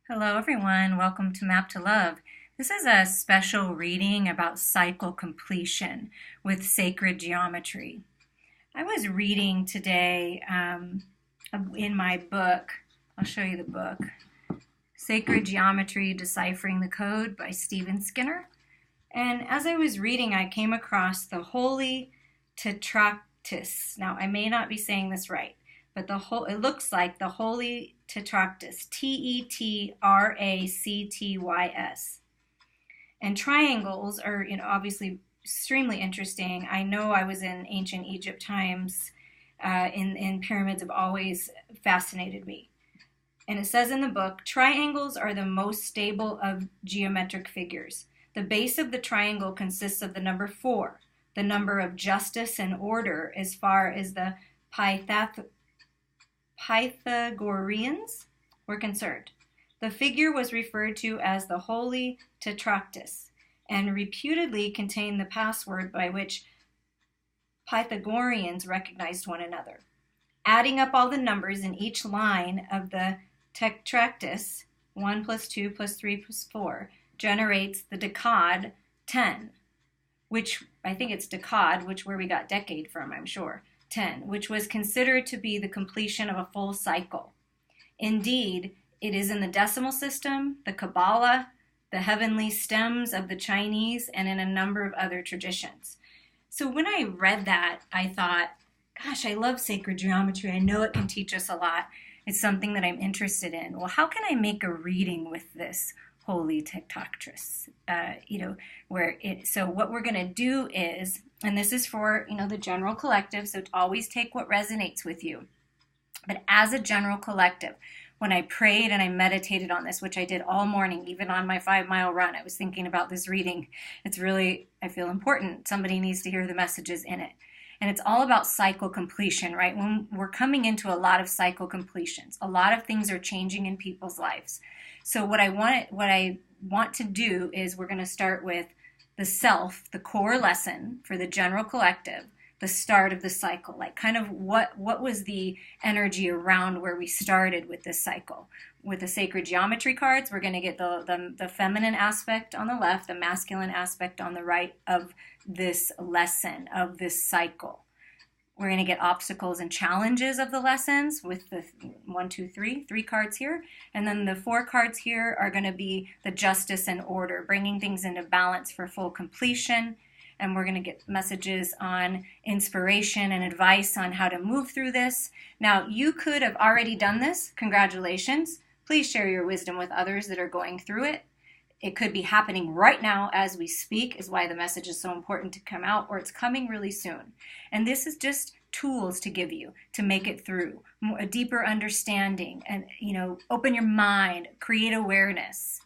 Hello, everyone. Welcome to Map to Love. This is a special reading about cycle completion with sacred geometry. I was reading today in my book, I'll show you the book, Sacred Geometry Deciphering the Code by Stephen Skinner. And as I was reading, I came across the holy tetractys. Now, I may not be saying this right, but it looks like the holy tetractys, Tetractys. And triangles are, obviously extremely interesting. I know I was in ancient Egypt times, in pyramids have always fascinated me. And it says in the book, triangles are the most stable of geometric figures. The base of the triangle consists of the number 4, the number of justice and order as far as the Pythagoreans were concerned. The figure was referred to as the holy tetractys and reputedly contained the password by which Pythagoreans recognized one another. Adding up all the numbers in each line of the tetractys, 1 plus 2 plus 3 plus 4, generates the decad 10, which I think it's decad, where we got decade from, I'm sure. 10, which was considered to be the completion of a full cycle. Indeed, it is in the decimal system, the Kabbalah, the heavenly stems of the Chinese, and in a number of other traditions. So when I read that, I thought, gosh, I love sacred geometry. I know it can teach us a lot. It's something that I'm interested in. Well, how can I make a reading with this holy tetractys? So what we're going to do is, and this is for, the general collective, so always take what resonates with you. But as a general collective, when I prayed and I meditated on this, which I did all morning, even on my 5-mile run, I was thinking about this reading. It's really, I feel important. Somebody needs to hear the messages in it. And it's all about cycle completion, right? When we're coming into a lot of cycle completions, a lot of things are changing in people's lives. So what I want to do is we're going to start with the self, the core lesson for the general collective, the start of the cycle, like kind of what was the energy around where we started with this cycle. With the sacred geometry cards, we're going to get the feminine aspect on the left, the masculine aspect on the right of this lesson, of this cycle. We're going to get obstacles and challenges of the lessons with the 3 cards here. And then the 4 cards here are going to be the justice and order, bringing things into balance for full completion. And we're going to get messages on inspiration and advice on how to move through this. Now, you could have already done this. Congratulations. Please share your wisdom with others that are going through it. It could be happening right now as we speak, is why the message is so important to come out, or it's coming really soon. And this is just tools to give you to make it through, a deeper understanding, and open your mind, create awareness.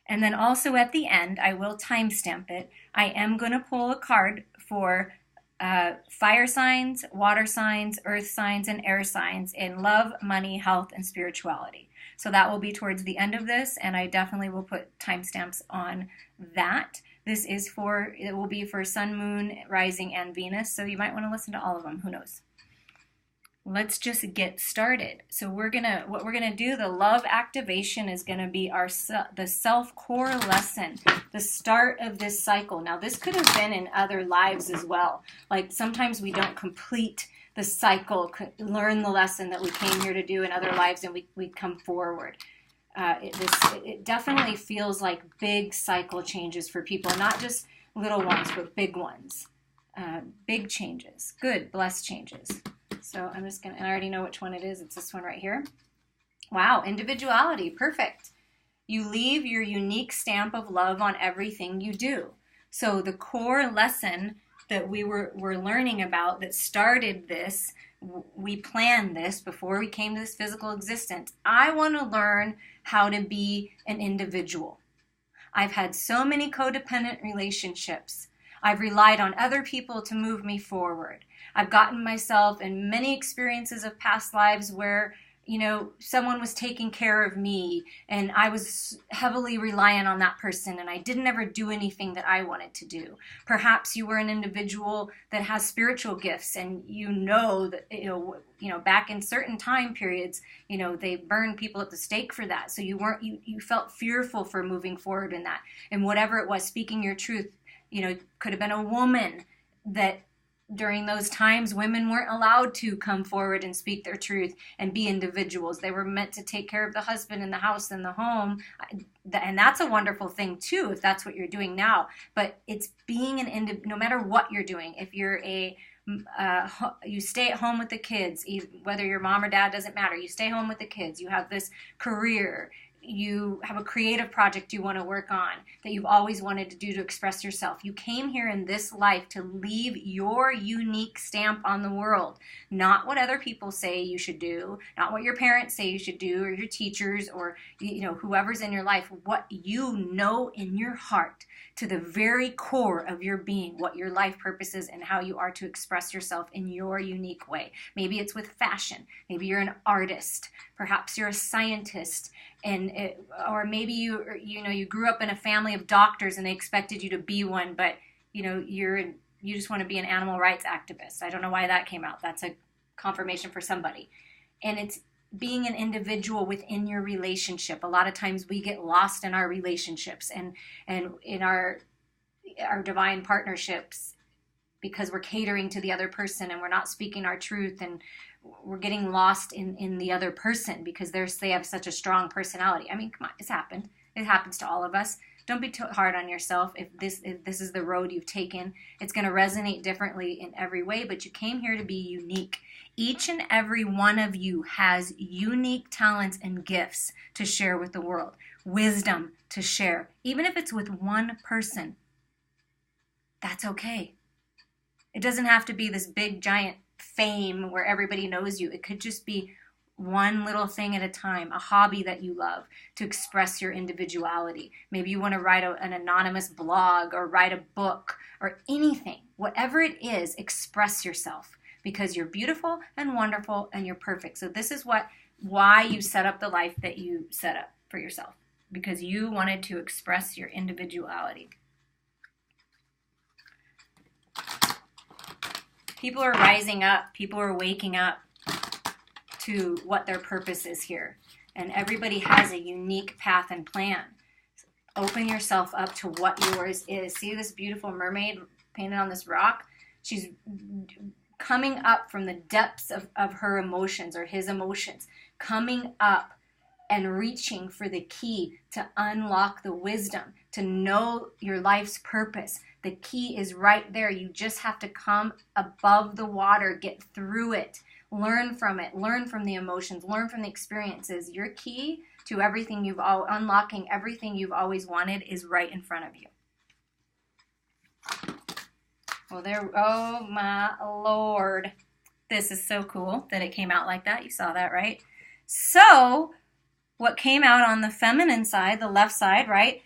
And then also at the end, I will timestamp it. I am going to pull a card for fire signs, water signs, earth signs, and air signs in love, money, health, and spirituality. So that will be towards the end of this, and I definitely will put timestamps on that. It will be for Sun, Moon, Rising, and Venus, so you might want to listen to all of them. Who knows? Let's just get started. So what we're gonna do, the love activation is gonna be the self-core lesson, the start of this cycle. Now this could have been in other lives as well. Like sometimes we don't complete the cycle, learn the lesson that we came here to do in other lives, and we come forward. It definitely feels like big cycle changes for people, not just little ones, but big ones. Big changes, good, blessed changes. So I'm just and I already know which one it is. It's this one right here. Wow, individuality, perfect. You leave your unique stamp of love on everything you do. So the core lesson that we were learning about that started this, we planned this before we came to this physical existence. I want to learn how to be an individual. I've had so many codependent relationships. I've relied on other people to move me forward. I've gotten myself in many experiences of past lives where, someone was taking care of me and I was heavily reliant on that person and I didn't ever do anything that I wanted to do. Perhaps you were an individual that has spiritual gifts and that, back in certain time periods, they burned people at the stake for that. So you felt fearful for moving forward in that. And whatever it was, speaking your truth, could have been a woman that during those times, women weren't allowed to come forward and speak their truth and be individuals. They were meant to take care of the husband and the house and the home. And that's a wonderful thing, too, if that's what you're doing now. But it's being no matter what you're doing. If you're you stay at home with the kids, whether your mom or dad, doesn't matter. You stay home with the kids. You have this career. You have a creative project you want to work on that you've always wanted to do to express yourself. You came here in this life to leave your unique stamp on the world, not what other people say you should do, not what your parents say you should do, or your teachers, or whoever's in your life. What you know in your heart, to the very core of your being, what your life purpose is and how you are to express yourself in your unique way. Maybe it's with fashion. Maybe you're an artist. Perhaps you're a scientist. Or maybe you grew up in a family of doctors and they expected you to be one, but you just want to be an animal rights activist. I don't know why that came out. That's a confirmation for somebody. And it's being an individual within your relationship. A lot of times we get lost in our relationships and in our divine partnerships because we're catering to the other person and we're not speaking our truth, and we're getting lost in the other person because they have such a strong personality. I mean, come on, it's happened. It happens to all of us. Don't be too hard on yourself. If this is the road you've taken, it's going to resonate differently in every way, but you came here to be unique. Each and every one of you has unique talents and gifts to share with the world, wisdom to share. Even if it's with one person, that's okay. It doesn't have to be this big, giant fame where everybody knows you. It could just be one little thing at a time, a hobby that you love to express your individuality. Maybe you want to write an anonymous blog or write a book or anything. Whatever it is, express yourself because you're beautiful and wonderful and you're perfect. So this is why you set up the life that you set up for yourself, because you wanted to express your individuality. People are rising up. People are waking up to what their purpose is here. And everybody has a unique path and plan. Open yourself up to what yours is. See this beautiful mermaid painted on this rock? She's coming up from the depths of her emotions or his emotions, coming up and reaching for the key to unlock the wisdom, to know your life's purpose. The key is right there. You just have to come above the water, get through it, learn from it, learn from the emotions, learn from the experiences. Your key to everything unlocking everything you've always wanted is right in front of you. Well, oh my Lord. This is so cool that it came out like that. You saw that, right? So, what came out on the feminine side, the left side, right,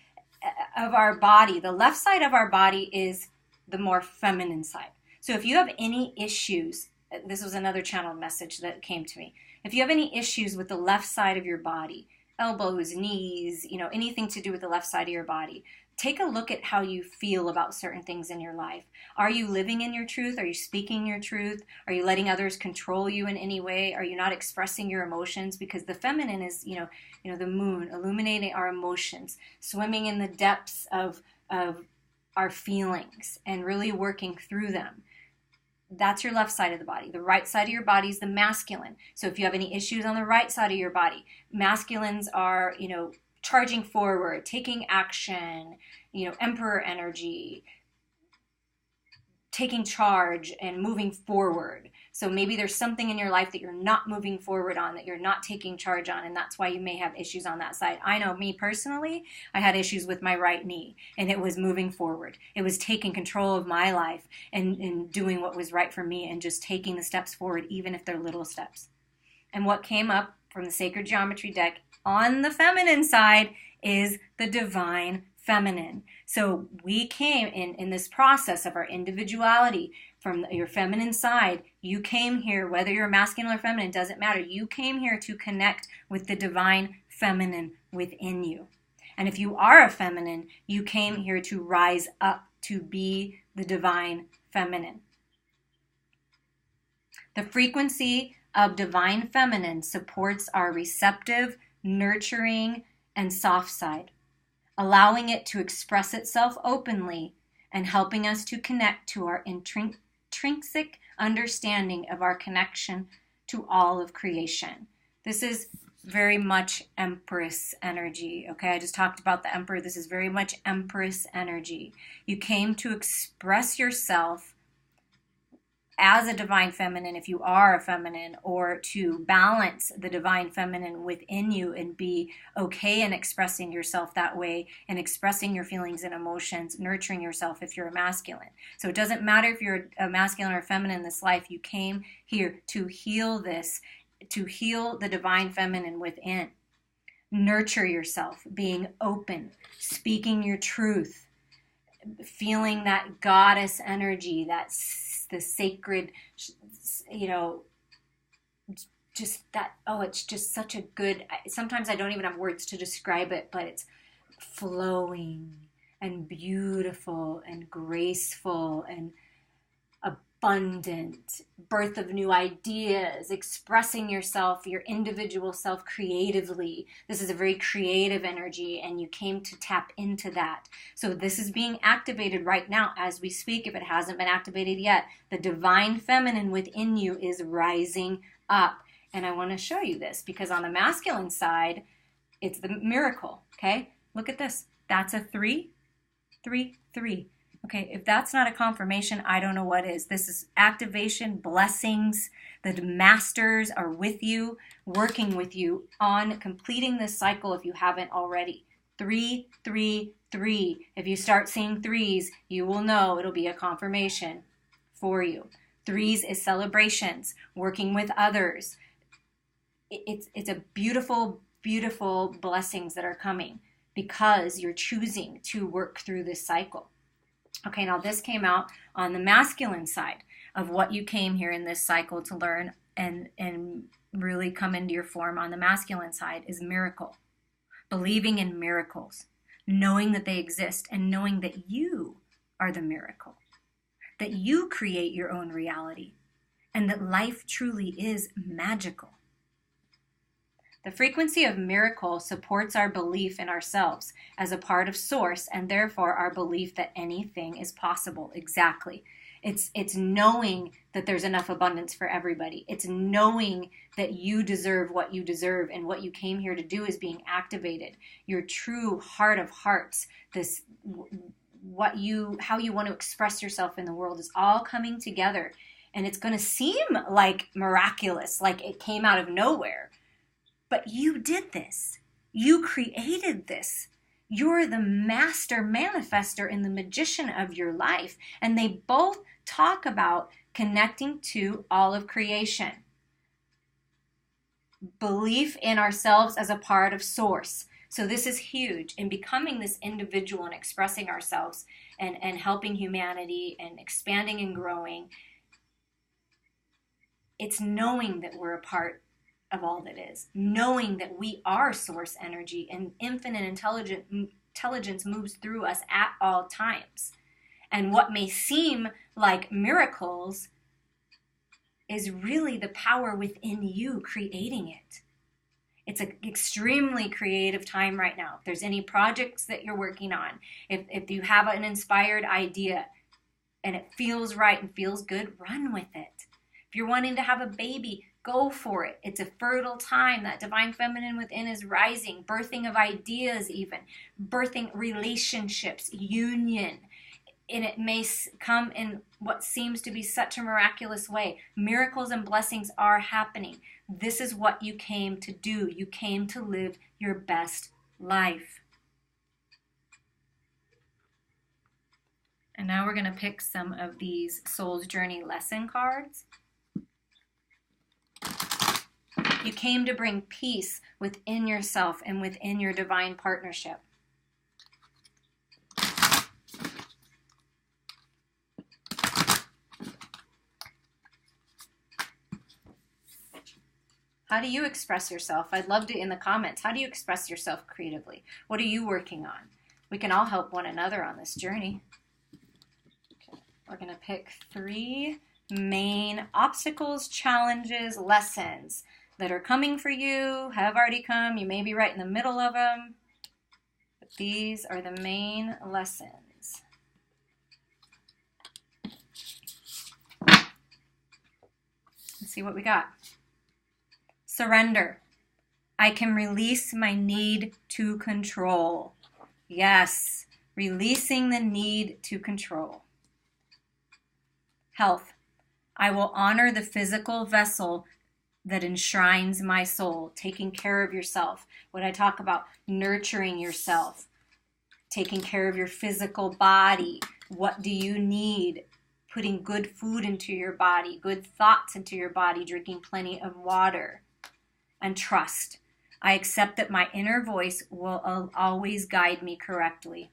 of our body, the left side of our body is the more feminine side. So if you have any issues, this was another channeled message that came to me. If you have any issues with the left side of your body, elbows, knees, anything to do with the left side of your body, take a look at how you feel about certain things in your life. Are you living in your truth? Are you speaking your truth? Are you letting others control you in any way? Are you not expressing your emotions? Because the feminine is, the moon, illuminating our emotions, swimming in the depths of our feelings and really working through them. That's your left side of the body. The right side of your body is the masculine. So if you have any issues on the right side of your body, masculines are, charging forward, taking action, emperor energy, taking charge and moving forward. So maybe there's something in your life that you're not moving forward on, that you're not taking charge on, and that's why you may have issues on that side. I know me personally, I had issues with my right knee, and it was moving forward. It was taking control of my life and doing what was right for me and just taking the steps forward, even if they're little steps. And what came up from the Sacred Geometry deck on the feminine side is the divine feminine. So we came in this process of our individuality, from your feminine side. You came here, whether you're masculine or feminine, doesn't matter. You came here to connect with the divine feminine within you. And if you are a feminine, you came here to rise up, to be the divine feminine. The frequency of divine feminine supports our receptive, nurturing, and soft side, allowing it to express itself openly and helping us to connect to our intrinsic understanding of our connection to all of creation. This is very much Empress energy, okay? I just talked about the Emperor. This is very much Empress energy. You came to express yourself as a divine feminine, if you are a feminine, or to balance the divine feminine within you and be okay in expressing yourself that way and expressing your feelings and emotions, nurturing yourself if you're a masculine. So it doesn't matter if you're a masculine or feminine in this life. You came here to heal this, to heal the divine feminine within. Nurture yourself, being open, speaking your truth, feeling that goddess energy, that's the sacred, just that, it's just such a good, sometimes I don't even have words to describe it, but it's flowing and beautiful and graceful and abundant, birth of new ideas, expressing yourself, your individual self creatively. This is a very creative energy, and you came to tap into that. So this is being activated right now as we speak. If it hasn't been activated yet, the divine feminine within you is rising up. And I want to show you this because on the masculine side, it's the miracle, okay? Look at this. That's a 3, 3, 3. Okay, if that's not a confirmation, I don't know what is. This is activation, blessings. The masters are with you, working with you on completing this cycle if you haven't already. 3, 3, 3. If you start seeing 3s, you will know it'll be a confirmation for you. 3s is celebrations, working with others. It's a beautiful, beautiful blessings that are coming because you're choosing to work through this cycle. Okay, now this came out on the masculine side of what you came here in this cycle to learn and really come into your form. On the masculine side is miracle. Believing in miracles, knowing that they exist, and knowing that you are the miracle, that you create your own reality, and that life truly is magical. The frequency of miracle supports our belief in ourselves as a part of source, and therefore our belief that anything is possible. Exactly. It's knowing that there's enough abundance for everybody. It's knowing that you deserve what you deserve, and what you came here to do is being activated. Your true heart of hearts, this how you want to express yourself in the world is all coming together, and it's going to seem like miraculous, like it came out of nowhere. But you did this. You created this. You're the master manifester and the magician of your life. And they both talk about connecting to all of creation. Belief in ourselves as a part of source. So this is huge. In becoming this individual and expressing ourselves and helping humanity and expanding and growing, it's knowing that we're a part of all that is, knowing that we are source energy and infinite intelligence moves through us at all times. And what may seem like miracles is really the power within you creating it. It's an extremely creative time right now. If there's any projects that you're working on, if you have an inspired idea and it feels right and feels good, run with it. If you're wanting to have a baby, go for it. It's a fertile time. That divine feminine within is rising, birthing of ideas even, birthing relationships, union. And it may come in what seems to be such a miraculous way. Miracles and blessings are happening. This is what you came to do. You came to live your best life. And now we're going to pick some of these Soul's Journey lesson cards. You came to bring peace within yourself and within your divine partnership. How do you express yourself? I'd love to in the comments. How do you express yourself creatively? What are you working on? We can all help one another on this journey. Okay. We're going to pick 3 main obstacles, challenges, lessons that are coming for you, have already come. You may be right in the middle of them. But these are the main lessons. Let's see what we got. Surrender. I can release my need to control. Yes, releasing the need to control. Health. I will honor the physical vessel that enshrines my soul. Taking care of yourself. What I talk about, nurturing yourself. Taking care of your physical body. What do you need? Putting good food into your body, good thoughts into your body, drinking plenty of water. And trust. I accept that my inner voice will always guide me correctly.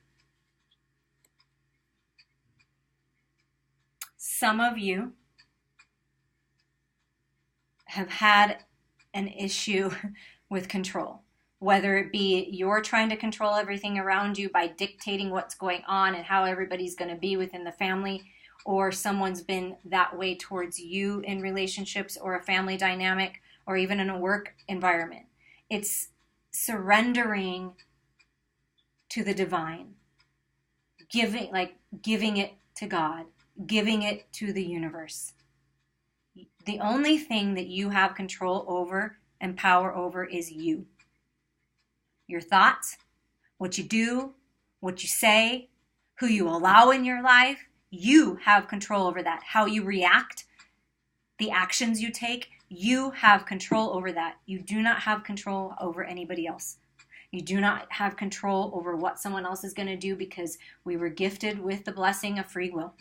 Some of you have had an issue with control, whether it be you're trying to control everything around you by dictating what's going on and how everybody's going to be within the family, or someone's been that way towards you in relationships or a family dynamic, or even in a work environment. It's surrendering to the divine, giving it to God, giving it to the universe. The only thing that you have control over and power over is you. Your thoughts, what you do, what you say, who you allow in your life, you have control over that. How you react, the actions you take, you have control over that. You do not have control over anybody else. You do not have control over what someone else is going to do, because we were gifted with the blessing of free will.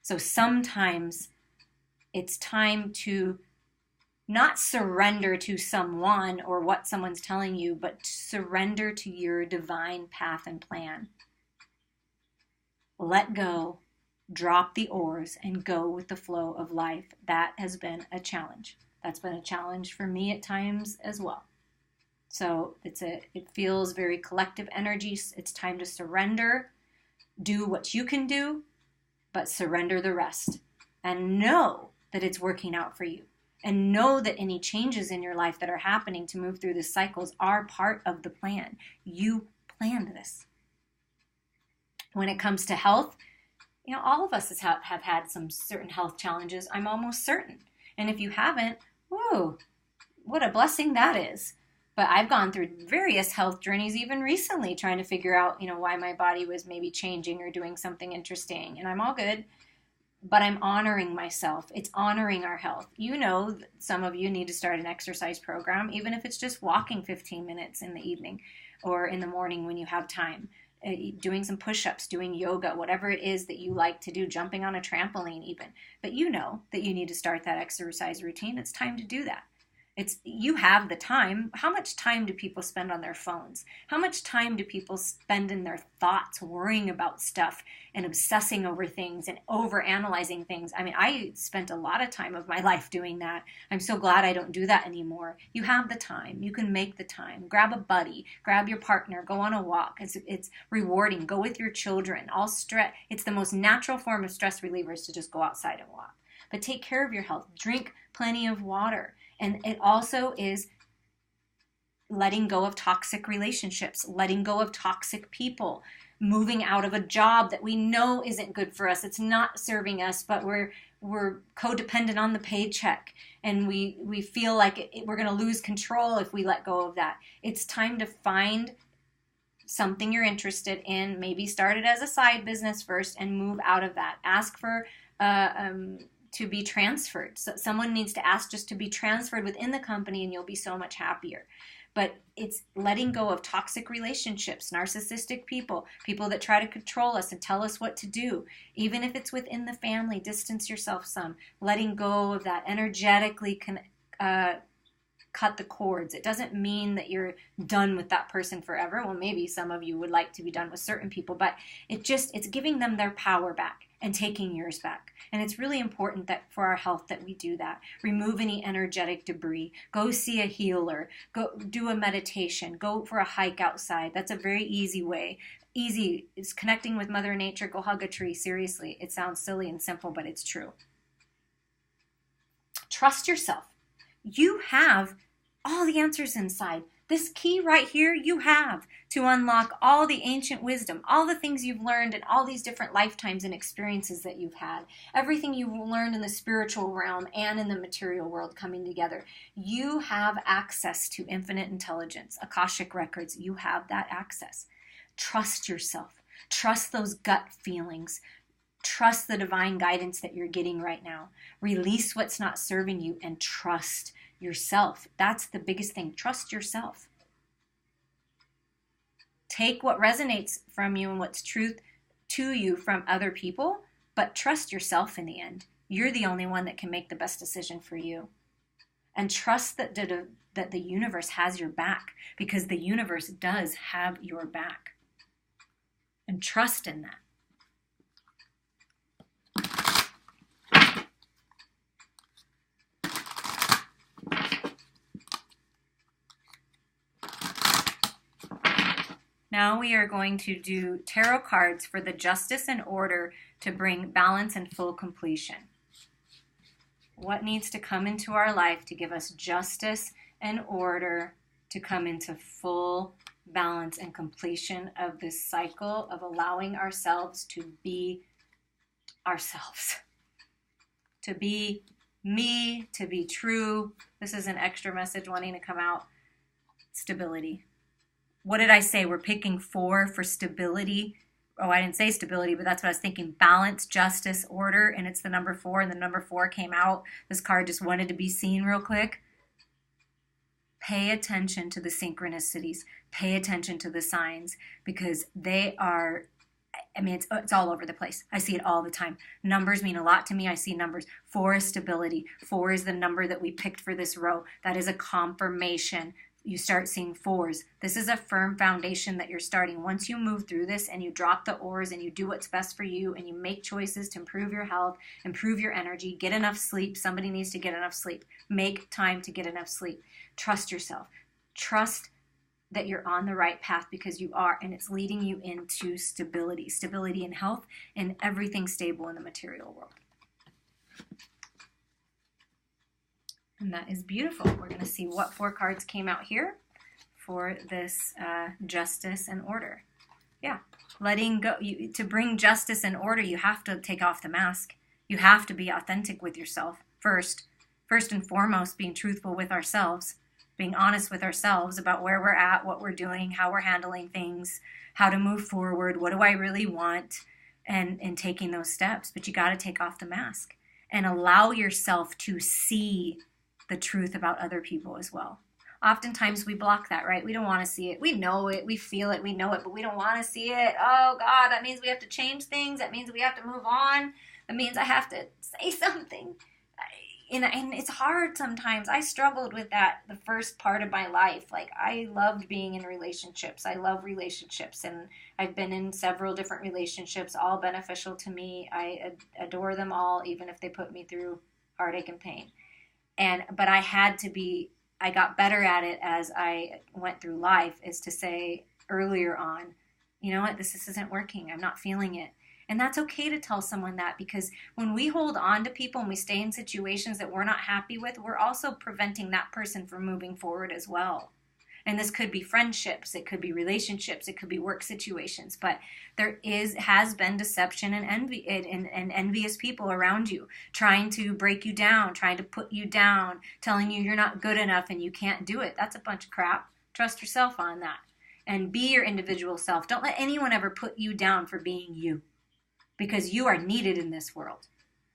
So sometimes it's time to not surrender to someone or what someone's telling you, but surrender to your divine path and plan. Let go. Drop the oars and go with the flow of life. That has been a challenge. That's been a challenge for me at times as well. So it feels very collective energy. It's time to surrender. Do what you can do, but surrender the rest. And know that it's working out for you. And know that any changes in your life that are happening to move through the cycles are part of the plan. You planned this. When it comes to health, all of us have had some certain health challenges, I'm almost certain. And if you haven't, whoa, what a blessing that is. But I've gone through various health journeys even recently, trying to figure out, why my body was maybe changing or doing something interesting. And I'm all good, but I'm honoring myself. It's honoring our health. Some of you need to start an exercise program, even if it's just walking 15 minutes in the evening or in the morning when you have time. Doing some push-ups, doing yoga, whatever it is that you like to do, jumping on a trampoline even. But you know that you need to start that exercise routine. It's time to do that. You have the time. How much time do people spend on their phones? How much time do people spend in their thoughts worrying about stuff and obsessing over things and over-analyzing things? I spent a lot of time of my life doing that. I'm so glad I don't do that anymore. You have the time. You can make the time. Grab a buddy. Grab your partner. Go on a walk. It's rewarding. Go with your children. It's the most natural form of stress reliever is to just go outside and walk. But take care of your health. Drink plenty of water. And it also is letting go of toxic relationships, letting go of toxic people, moving out of a job that we know isn't good for us. It's not serving us, but we're codependent on the paycheck. And we feel like we're going to lose control if we let go of that. It's time to find something you're interested in, maybe start it as a side business first and move out of that. Ask for to be transferred. So someone needs to ask just to be transferred within the company and you'll be so much happier. But it's letting go of toxic relationships, narcissistic people that try to control us and tell us what to do. Even if it's within the family, distance yourself some. Letting go of that, energetically cut the cords. It doesn't mean that you're done with that person forever. Well, maybe some of you would like to be done with certain people, but it's giving them their power back and taking yours back. And it's really important that for our health that we do that. Remove any energetic debris. Go see a healer. Go do a meditation. Go for a hike outside. That's a very easy way. Easy. It's connecting with Mother Nature. Go hug a tree. Seriously. It sounds silly and simple, but it's true. Trust yourself. You have all the answers inside. This key right here you have to unlock all the ancient wisdom, all the things you've learned in all these different lifetimes and experiences that you've had, everything you've learned in the spiritual realm and in the material world coming together. You have access to infinite intelligence, Akashic records. You have that access. Trust yourself. Trust those gut feelings. Trust the divine guidance that you're getting right now. Release what's not serving you and trust yourself. That's the biggest thing. Trust yourself. Take what resonates from you and what's truth to you from other people, but trust yourself in the end. You're the only one that can make the best decision for you. And trust that the universe has your back, because the universe does have your back. And trust in that. Now we are going to do tarot cards for the justice and order to bring balance and full completion. What needs to come into our life to give us justice and order to come into full balance and completion of this cycle of allowing ourselves to be ourselves, to be me, to be true. This is an extra message wanting to come out. Stability. What did I say? We're picking 4 for stability. Oh, I didn't say stability, but that's what I was thinking. Balance, justice, order, and it's the number 4, and the number 4 came out. This card just wanted to be seen real quick. Pay attention to the synchronicities. Pay attention to the signs, because they are, I mean, it's all over the place. I see it all the time. Numbers mean a lot to me. I see numbers. 4 is stability. 4 is the number that we picked for this row. That is a confirmation. You start seeing 4s. This is a firm foundation that you're starting. Once you move through this and you drop the oars and you do what's best for you and you make choices to improve your health, improve your energy, get enough sleep. Somebody needs to get enough sleep. Make time to get enough sleep. Trust yourself. Trust that you're on the right path, because you are, and it's leading you into stability. Stability in health and everything stable in the material world. And that is beautiful. We're going to see what 4 cards came out here for this justice and order. Yeah, letting go. To bring justice and order, you have to take off the mask. You have to be authentic with yourself first. First and foremost, being truthful with ourselves, being honest with ourselves about where we're at, what we're doing, how we're handling things, how to move forward, what do I really want, and taking those steps. But you got to take off the mask and allow yourself to see the truth about other people as well. Oftentimes we block that, right? We don't want to see it. We know it. We feel it. We know it, but we don't want to see it. Oh God, that means we have to change things. That means we have to move on. That means I have to say something. And it's hard sometimes. I struggled with that the first part of my life. Like, I loved being in relationships. I love relationships, and I've been in several different relationships, all beneficial to me. I adore them all, even if they put me through heartache and pain. But I got better at it as I went through life, is to say earlier on, you know what, this isn't working. I'm not feeling it. And that's okay to tell someone that, because when we hold on to people and we stay in situations that we're not happy with, we're also preventing that person from moving forward as well. And this could be friendships, it could be relationships, it could be work situations, but has been deception and envy and envious people around you, trying to break you down, trying to put you down, telling you you're not good enough and you can't do it. That's a bunch of crap. Trust yourself on that and be your individual self. Don't let anyone ever put you down for being you, because you are needed in this world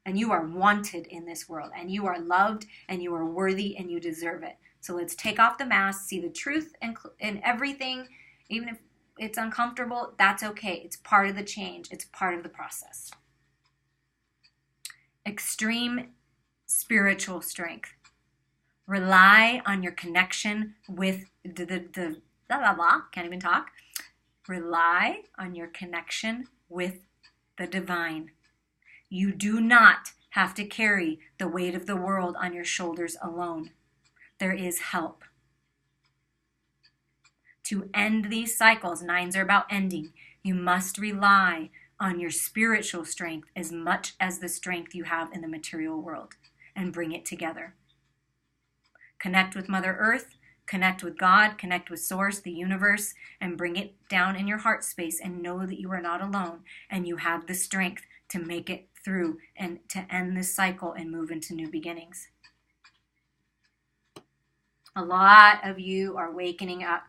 and you are wanted in this world and you are loved and you are worthy and you deserve it. So let's take off the mask, see the truth in everything. Even if it's uncomfortable, that's okay. It's part of the change. It's part of the process. Extreme spiritual strength. Rely on your connection with the blah, blah, blah, can't even talk. Rely on your connection with the divine. You do not have to carry the weight of the world on your shoulders alone. There is help. To end these cycles, 9s are about ending, you must rely on your spiritual strength as much as the strength you have in the material world and bring it together. Connect with Mother Earth, connect with God, connect with Source, the universe, and bring it down in your heart space and know that you are not alone and you have the strength to make it through and to end this cycle and move into new beginnings. A lot of you are waking up.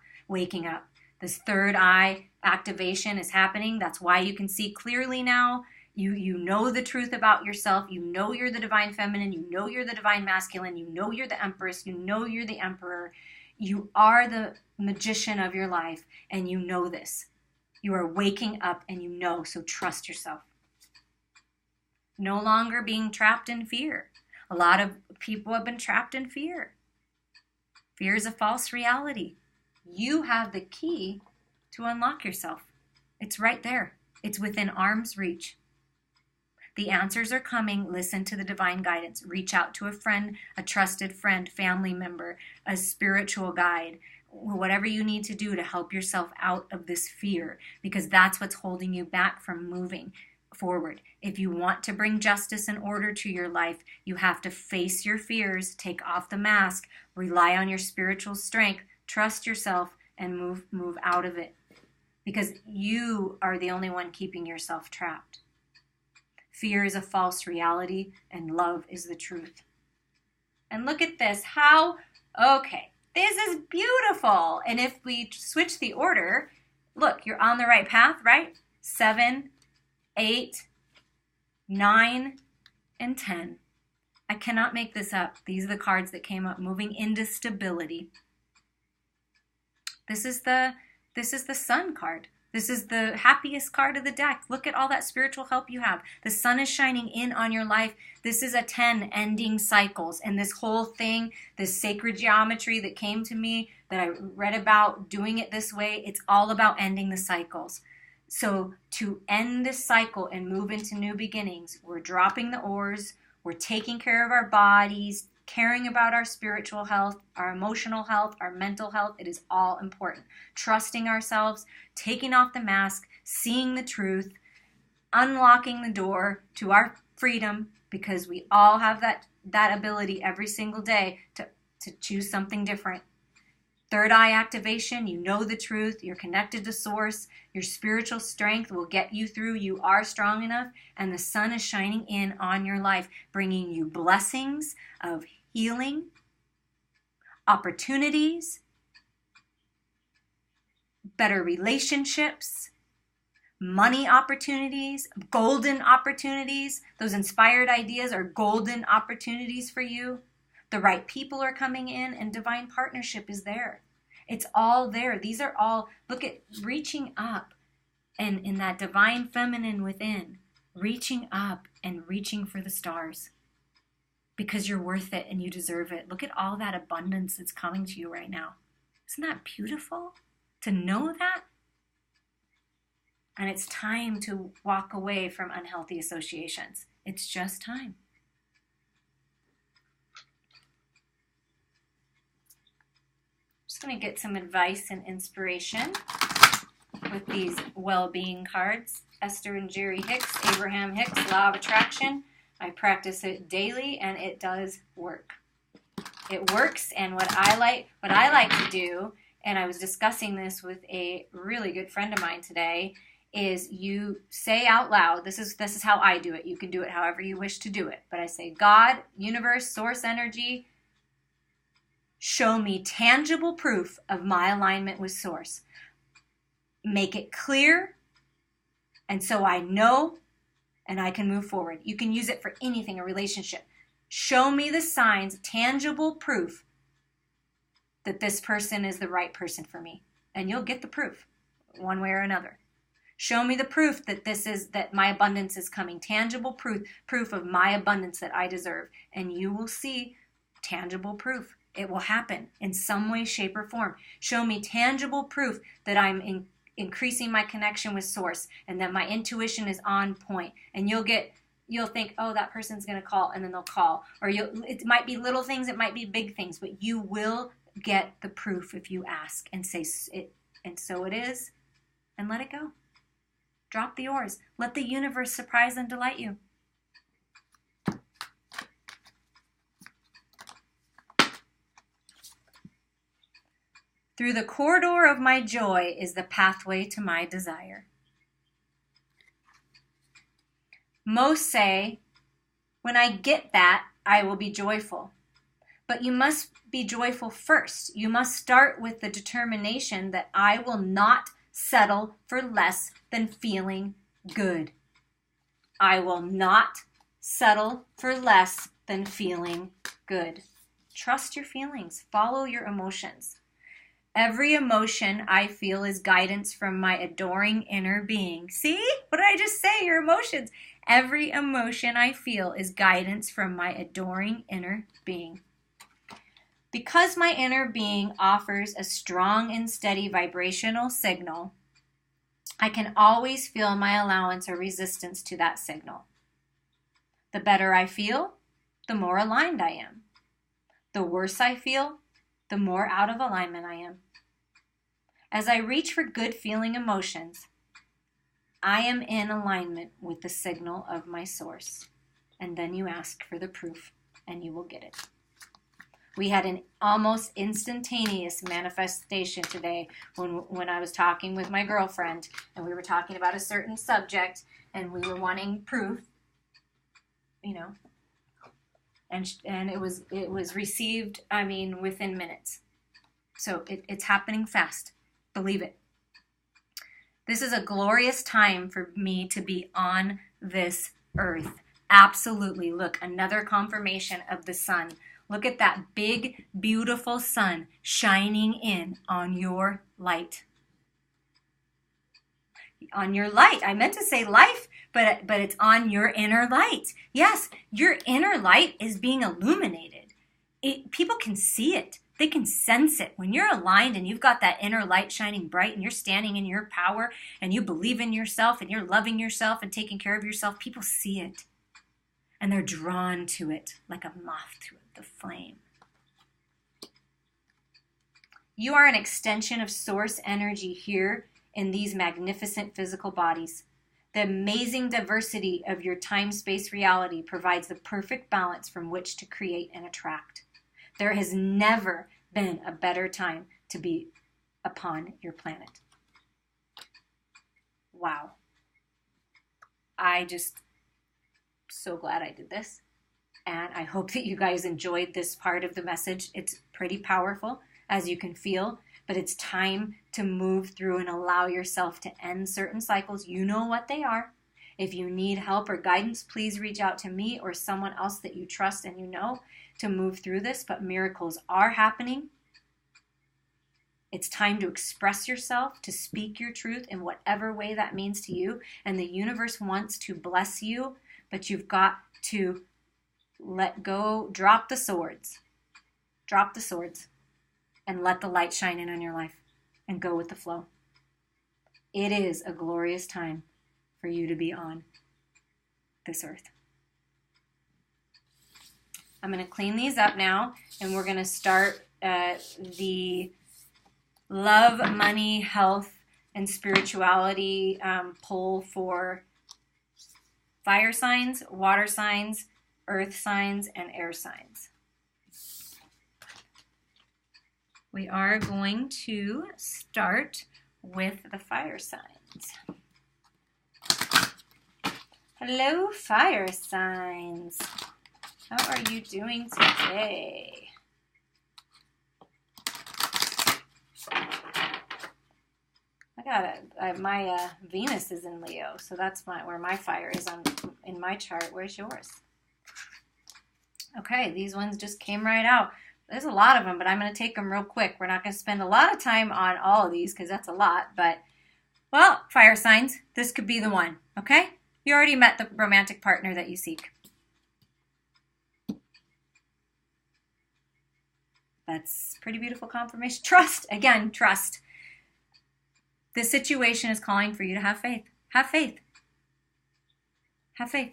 This third eye activation is happening. That's why you can see clearly now. You know the truth about yourself. You know you're the divine feminine. You know you're the divine masculine. You know you're the empress. You know you're the emperor. You are the magician of your life, and you know this. You are waking up, and you know, so trust yourself. No longer being trapped in fear. A lot of people have been trapped in fear. Fear is a false reality. You have the key to unlock yourself. It's right there. It's within arm's reach. The answers are coming. Listen to the divine guidance. Reach out to a friend, a trusted friend, family member, a spiritual guide, whatever you need to do to help yourself out of this fear, because that's what's holding you back from moving forward. If you want to bring justice and order to your life, you have to face your fears, take off the mask, rely on your spiritual strength, trust yourself, and move out of it, because you are the only one keeping yourself trapped. Fear is a false reality, and love is the truth. And look at this. Okay, this is beautiful. And if we switch the order, look, you're on the right path, right? 7, 8, 9, and 10. I cannot make this up. These are the cards that came up, moving into stability. This is the Sun card. This is the happiest card of the deck. Look at all that spiritual help you have. The sun is shining in on your life. This is a 10, ending cycles. And this whole thing, this sacred geometry that came to me, that I read about, doing it this way, it's all about ending the cycles. So to end this cycle and move into new beginnings, we're dropping the oars, we're taking care of our bodies, caring about our spiritual health, our emotional health, our mental health. It is all important. Trusting ourselves, taking off the mask, seeing the truth, unlocking the door to our freedom, because we all have that ability every single day to choose something different. Third eye activation, you know the truth, you're connected to Source, your spiritual strength will get you through, you are strong enough, and the sun is shining in on your life, bringing you blessings of healing, opportunities, better relationships, money opportunities, golden opportunities. Those inspired ideas are golden opportunities for you. The right people are coming in, and divine partnership is there. It's all there. These are all, look at reaching up, and in that divine feminine within, reaching up and reaching for the stars, because you're worth it and you deserve it. Look at all that abundance that's coming to you right now. Isn't that beautiful to know that? And it's time to walk away from unhealthy associations. It's just time. Just going to get some advice and inspiration with these well-being cards. Esther and Jerry Hicks, Abraham Hicks, Law of Attraction. I practice it daily, and it does work. It works, and what I like to do, and I was discussing this with a really good friend of mine today, is you say out loud, this is how I do it. You can do it however you wish to do it. But I say, God, universe, source energy, show me tangible proof of my alignment with Source. Make it clear, and so I know and I can move forward. You can use it for anything, a relationship. Show me the signs, tangible proof that this person is the right person for me. And you'll get the proof one way or another. Show me the proof that my abundance is coming. Tangible proof of my abundance that I deserve. And you will see tangible proof. It will happen in some way, shape, or form. Show me tangible proof that I'm increasing my connection with Source and that my intuition is on point. And you'll think, oh, that person's going to call, and then they'll call. Or it might be little things, it might be big things, but you will get the proof if you ask and say it, and so it is, and let it go. Drop the oars. Let the universe surprise and delight you. Through the corridor of my joy is the pathway to my desire. Most say, when I get that, I will be joyful. But you must be joyful first. You must start with the determination that I will not settle for less than feeling good. I will not settle for less than feeling good. Trust your feelings. Follow your emotions. Every emotion I feel is guidance from my adoring inner being. See? What did I just say? Your emotions. Every emotion I feel is guidance from my adoring inner being. Because my inner being offers a strong and steady vibrational signal, I can always feel my allowance or resistance to that signal. The better I feel, the more aligned I am. The worse I feel, the more out of alignment I am. As I reach for good feeling emotions, I am in alignment with the signal of my Source. And then you ask for the proof, and you will get it. We had an almost instantaneous manifestation today when I was talking with my girlfriend, and we were talking about a certain subject, and we were wanting proof, and it was received, within minutes. So it's happening fast. Believe it. This is a glorious time for me to be on this earth. Absolutely. Look, another confirmation of the sun. Look at that big, beautiful sun shining in on your light. On your light. I meant to say life, but it's on your inner light. Yes, your inner light is being illuminated. People can see it. They can sense it. When you're aligned and you've got that inner light shining bright and you're standing in your power and you believe in yourself and you're loving yourself and taking care of yourself, people see it. And they're drawn to it like a moth to the flame. You are an extension of Source energy here in these magnificent physical bodies. The amazing diversity of your time-space reality provides the perfect balance from which to create and attract. There has never been a better time to be upon your planet. Wow. So glad I did this. And I hope that you guys enjoyed this part of the message. It's pretty powerful, as you can feel. But it's time to move through and allow yourself to end certain cycles. You know what they are. If you need help or guidance, please reach out to me or someone else that you trust and you know to move through this. But miracles are happening. It's time to express yourself, to speak your truth in whatever way that means to you. And the universe wants to bless you, but you've got to let go, drop the swords, and let the light shine in on your life and go with the flow. It is a glorious time for you to be on this earth. I'm going to clean these up now, and we're going to start the love, money, health, and spirituality poll for fire signs, water signs, earth signs, and air signs. We are going to start with the fire signs. Hello, fire signs. How are you doing today? My Venus is in Leo, so that's where my fire is in my chart. Where's yours? Okay, these ones just came right out. There's a lot of them, but I'm going to take them real quick. We're not going to spend a lot of time on all of these because that's a lot. But, well, fire signs, this could be the one, okay? You already met the romantic partner that you seek. That's pretty beautiful confirmation. Trust. Again, trust. This situation is calling for you to have faith. Have faith. Have faith.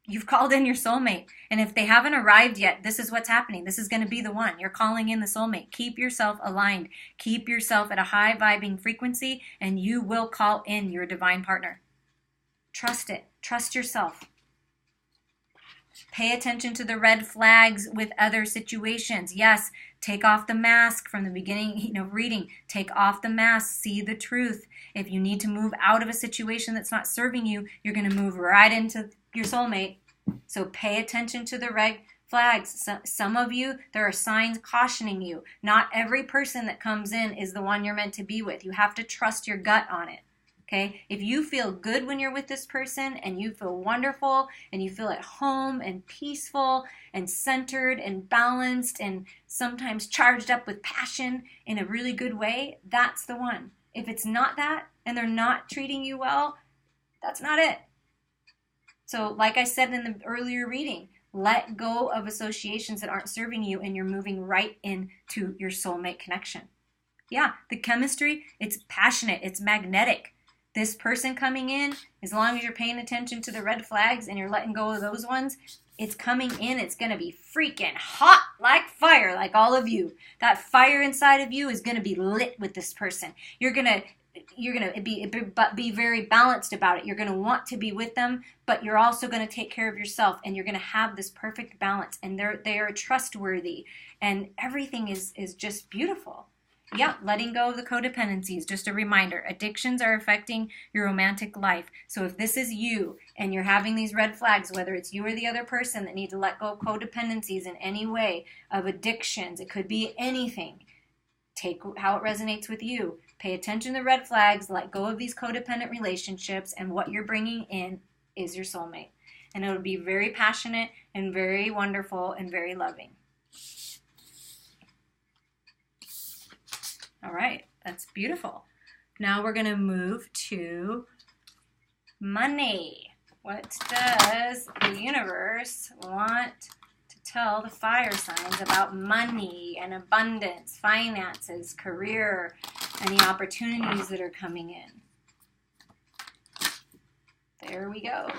You've called in your soulmate. And if they haven't arrived yet, this is what's happening. This is going to be the one. You're calling in the soulmate. Keep yourself aligned. Keep yourself at a high vibing frequency, and you will call in your divine partner. Trust it. Trust yourself. Pay attention to the red flags with other situations. Yes, take off the mask from the beginning, reading. Take off the mask. See the truth. If you need to move out of a situation that's not serving you, you're going to move right into your soulmate. So pay attention to the red flags. Some of you, there are signs cautioning you. Not every person that comes in is the one you're meant to be with. You have to trust your gut on it. Okay, if you feel good when you're with this person and you feel wonderful and you feel at home and peaceful and centered and balanced and sometimes charged up with passion in a really good way, that's the one. If it's not that and they're not treating you well, that's not it. So like I said in the earlier reading, let go of associations that aren't serving you and you're moving right into your soulmate connection. Yeah, the chemistry, it's passionate, it's magnetic. This person coming in, as long as you're paying attention to the red flags and you're letting go of those ones, it's coming in. It's going to be freaking hot like fire, like all of you. That fire inside of you is going to be lit with this person. You're going to be very balanced about it. You're going to want to be with them, but you're also going to take care of yourself, and you're going to have this perfect balance, and they are trustworthy, and everything is just beautiful. Yeah, letting go of the codependencies. Just a reminder, addictions are affecting your romantic life. So if this is you and you're having these red flags, whether it's you or the other person that need to let go of codependencies in any way, of addictions, it could be anything. Take how it resonates with you. Pay attention to the red flags, let go of these codependent relationships, and what you're bringing in is your soulmate. And it'll be very passionate and very wonderful and very loving. All right, that's beautiful. Now we're going to move to money. What does the universe want to tell the fire signs about money and abundance, finances, career, any opportunities that are coming in? There we go.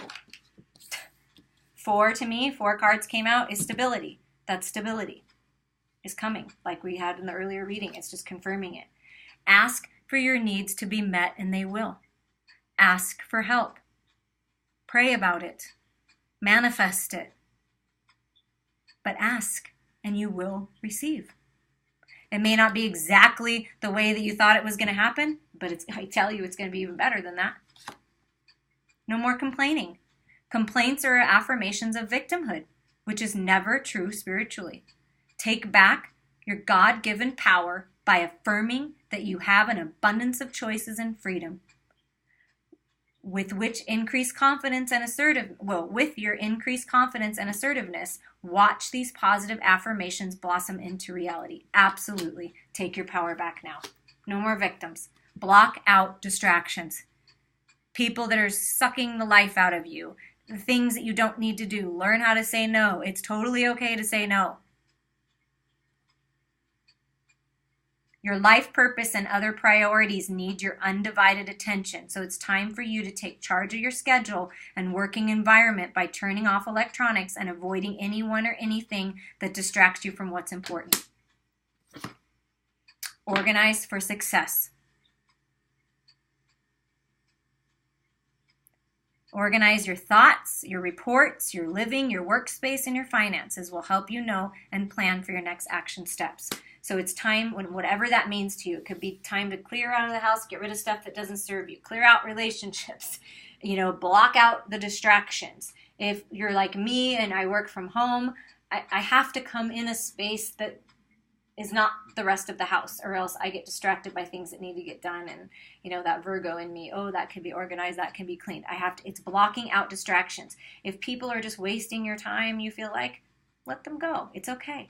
4 to me, 4 cards came out, is stability. That's stability. Is coming, like we had in the earlier reading. It's just confirming it. Ask for your needs to be met, and they will. Ask for help. Pray about it. Manifest it. But ask, and you will receive. It may not be exactly the way that you thought it was going to happen, but I tell you, it's going to be even better than that. No more complaining. Complaints are affirmations of victimhood, which is never true spiritually. Take back your God-given power by affirming that you have an abundance of choices and freedom. With your increased confidence and assertiveness, watch these positive affirmations blossom into reality. Absolutely. Take your power back now. No more victims. Block out distractions. People that are sucking the life out of you. The things that you don't need to do. Learn how to say no. It's totally okay to say no. Your life purpose and other priorities need your undivided attention. So it's time for you to take charge of your schedule and working environment by turning off electronics and avoiding anyone or anything that distracts you from what's important. Organize for success. Organize your thoughts, your reports, your living, your workspace, and your finances will help you know and plan for your next action steps. So it's time, whatever that means to you. It could be time to clear out of the house, get rid of stuff that doesn't serve you, clear out relationships, block out the distractions. If you're like me and I work from home, I have to come in a space that is not the rest of the house, or else I get distracted by things that need to get done. And, that Virgo in me, that can be organized, that can be cleaned. It's blocking out distractions. If people are just wasting your time, you feel like, let them go. It's okay.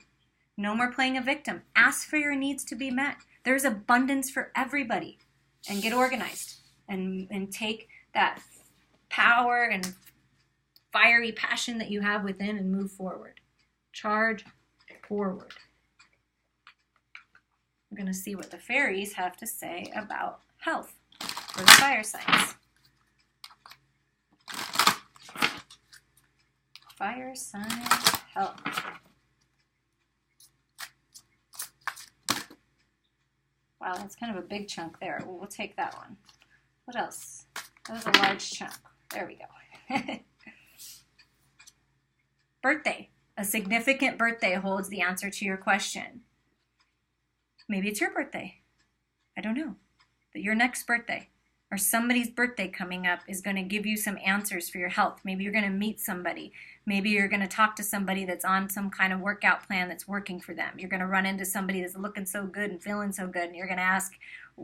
No more playing a victim. Ask for your needs to be met. There's abundance for everybody. And get organized. And take that power and fiery passion that you have within and move forward. Charge forward. We're going to see what the fairies have to say about health for the fire signs. Fire sign health. Wow, that's kind of a big chunk there. We'll take that one. What else? That was a large chunk. There we go. Birthday. A significant birthday holds the answer to your question. Maybe it's your birthday. I don't know. But your next birthday or somebody's birthday coming up is going to give you some answers for your health. Maybe you're going to meet somebody. Maybe you're going to talk to somebody that's on some kind of workout plan that's working for them. You're going to run into somebody that's looking so good and feeling so good, and you're going to ask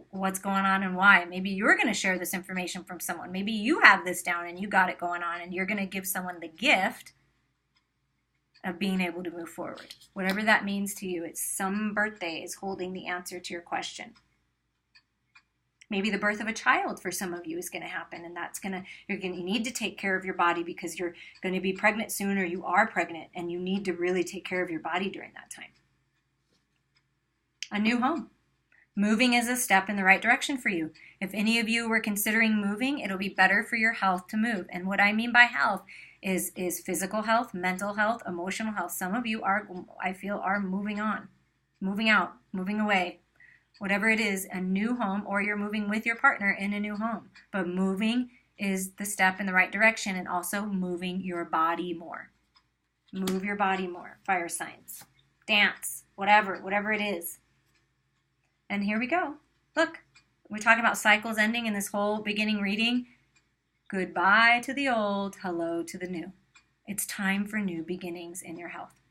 what's going on and why. Maybe you're going to share this information from someone. Maybe you have this down and you got it going on, and you're going to give someone the gift of being able to move forward. Whatever that means to you, it's some birthday is holding the answer to your question. Maybe the birth of a child for some of you is going to happen, and you need to take care of your body because you're going to be pregnant soon, or you are pregnant, and you need to really take care of your body during that time. A new home. Moving is a step in the right direction for you. If any of you were considering moving, it'll be better for your health to move. And what I mean by health is physical health, mental health, emotional health. Some of you are moving on, moving out, moving away. Whatever it is, a new home, or you're moving with your partner in a new home. But moving is the step in the right direction, and also moving your body more. Move your body more. Fire signs. Dance. Whatever it is. And here we go. Look, we're talking about cycles ending in this whole beginning reading. Goodbye to the old, hello to the new. It's time for new beginnings in your health.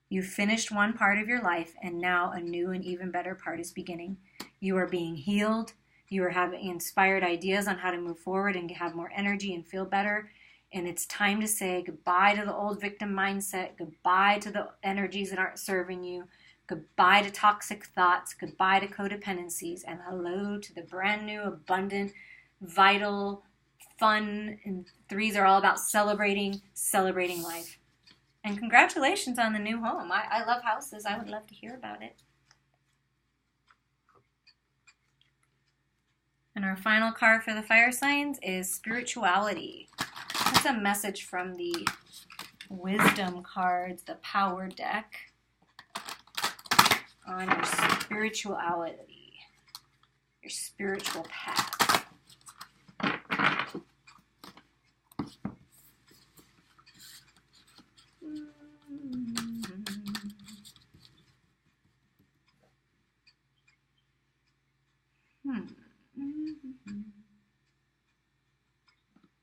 You've finished one part of your life, and now a new and even better part is beginning. You are being healed. You are having inspired ideas on how to move forward and have more energy and feel better. And it's time to say goodbye to the old victim mindset, goodbye to the energies that aren't serving you, goodbye to toxic thoughts, goodbye to codependencies, and hello to the brand new, abundant, vital, fun. And threes are all about celebrating life. And congratulations on the new home. I love houses. I would love to hear about it. And our final card for the fire signs is spirituality. That's a message from the wisdom cards, the power deck, on your spirituality, your spiritual path.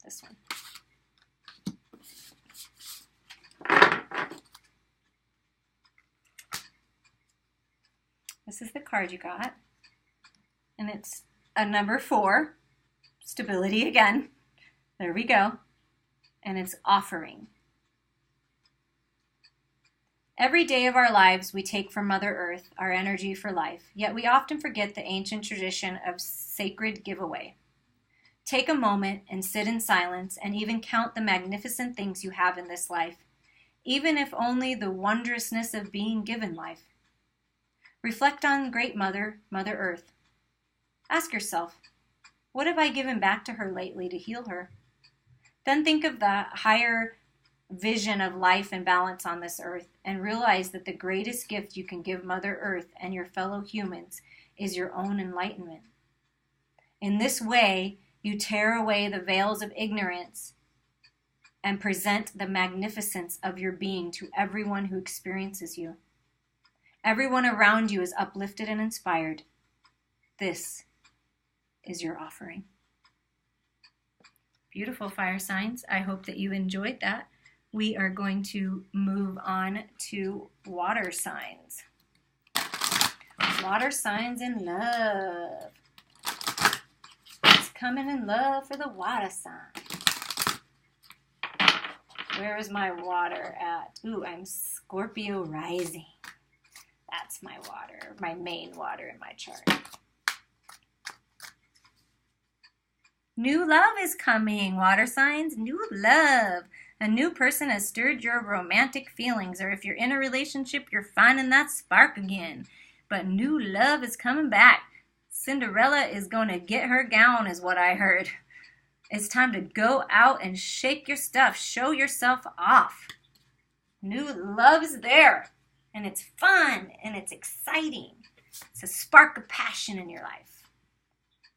This one. This is the card you got. And it's a number 4. Stability again. There we go. And it's offering. Every day of our lives we take from Mother Earth our energy for life, yet we often forget the ancient tradition of sacred giveaway. Take a moment and sit in silence and even count the magnificent things you have in this life, even if only the wondrousness of being given life. Reflect on Great Mother, Mother Earth. Ask yourself, what have I given back to her lately to heal her? Then think of the higher vision of life and balance on this earth, and realize that the greatest gift you can give Mother Earth and your fellow humans is your own enlightenment. In this way, you tear away the veils of ignorance and present the magnificence of your being to everyone who experiences you. Everyone around you is uplifted and inspired. This is your offering. Beautiful fire signs. I hope that you enjoyed that. We are going to move on to water signs. Water signs in love. It's coming in love for the water sign. Where is my water at? Ooh, I'm Scorpio rising. That's my water, my main water in my chart. New love is coming, water signs. New love. A new person has stirred your romantic feelings, or if you're in a relationship, you're finding that spark again. But new love is coming back. Cinderella is going to get her gown, is what I heard. It's time to go out and shake your stuff. Show yourself off. New love is there, and it's fun, and it's exciting. It's a spark of passion in your life.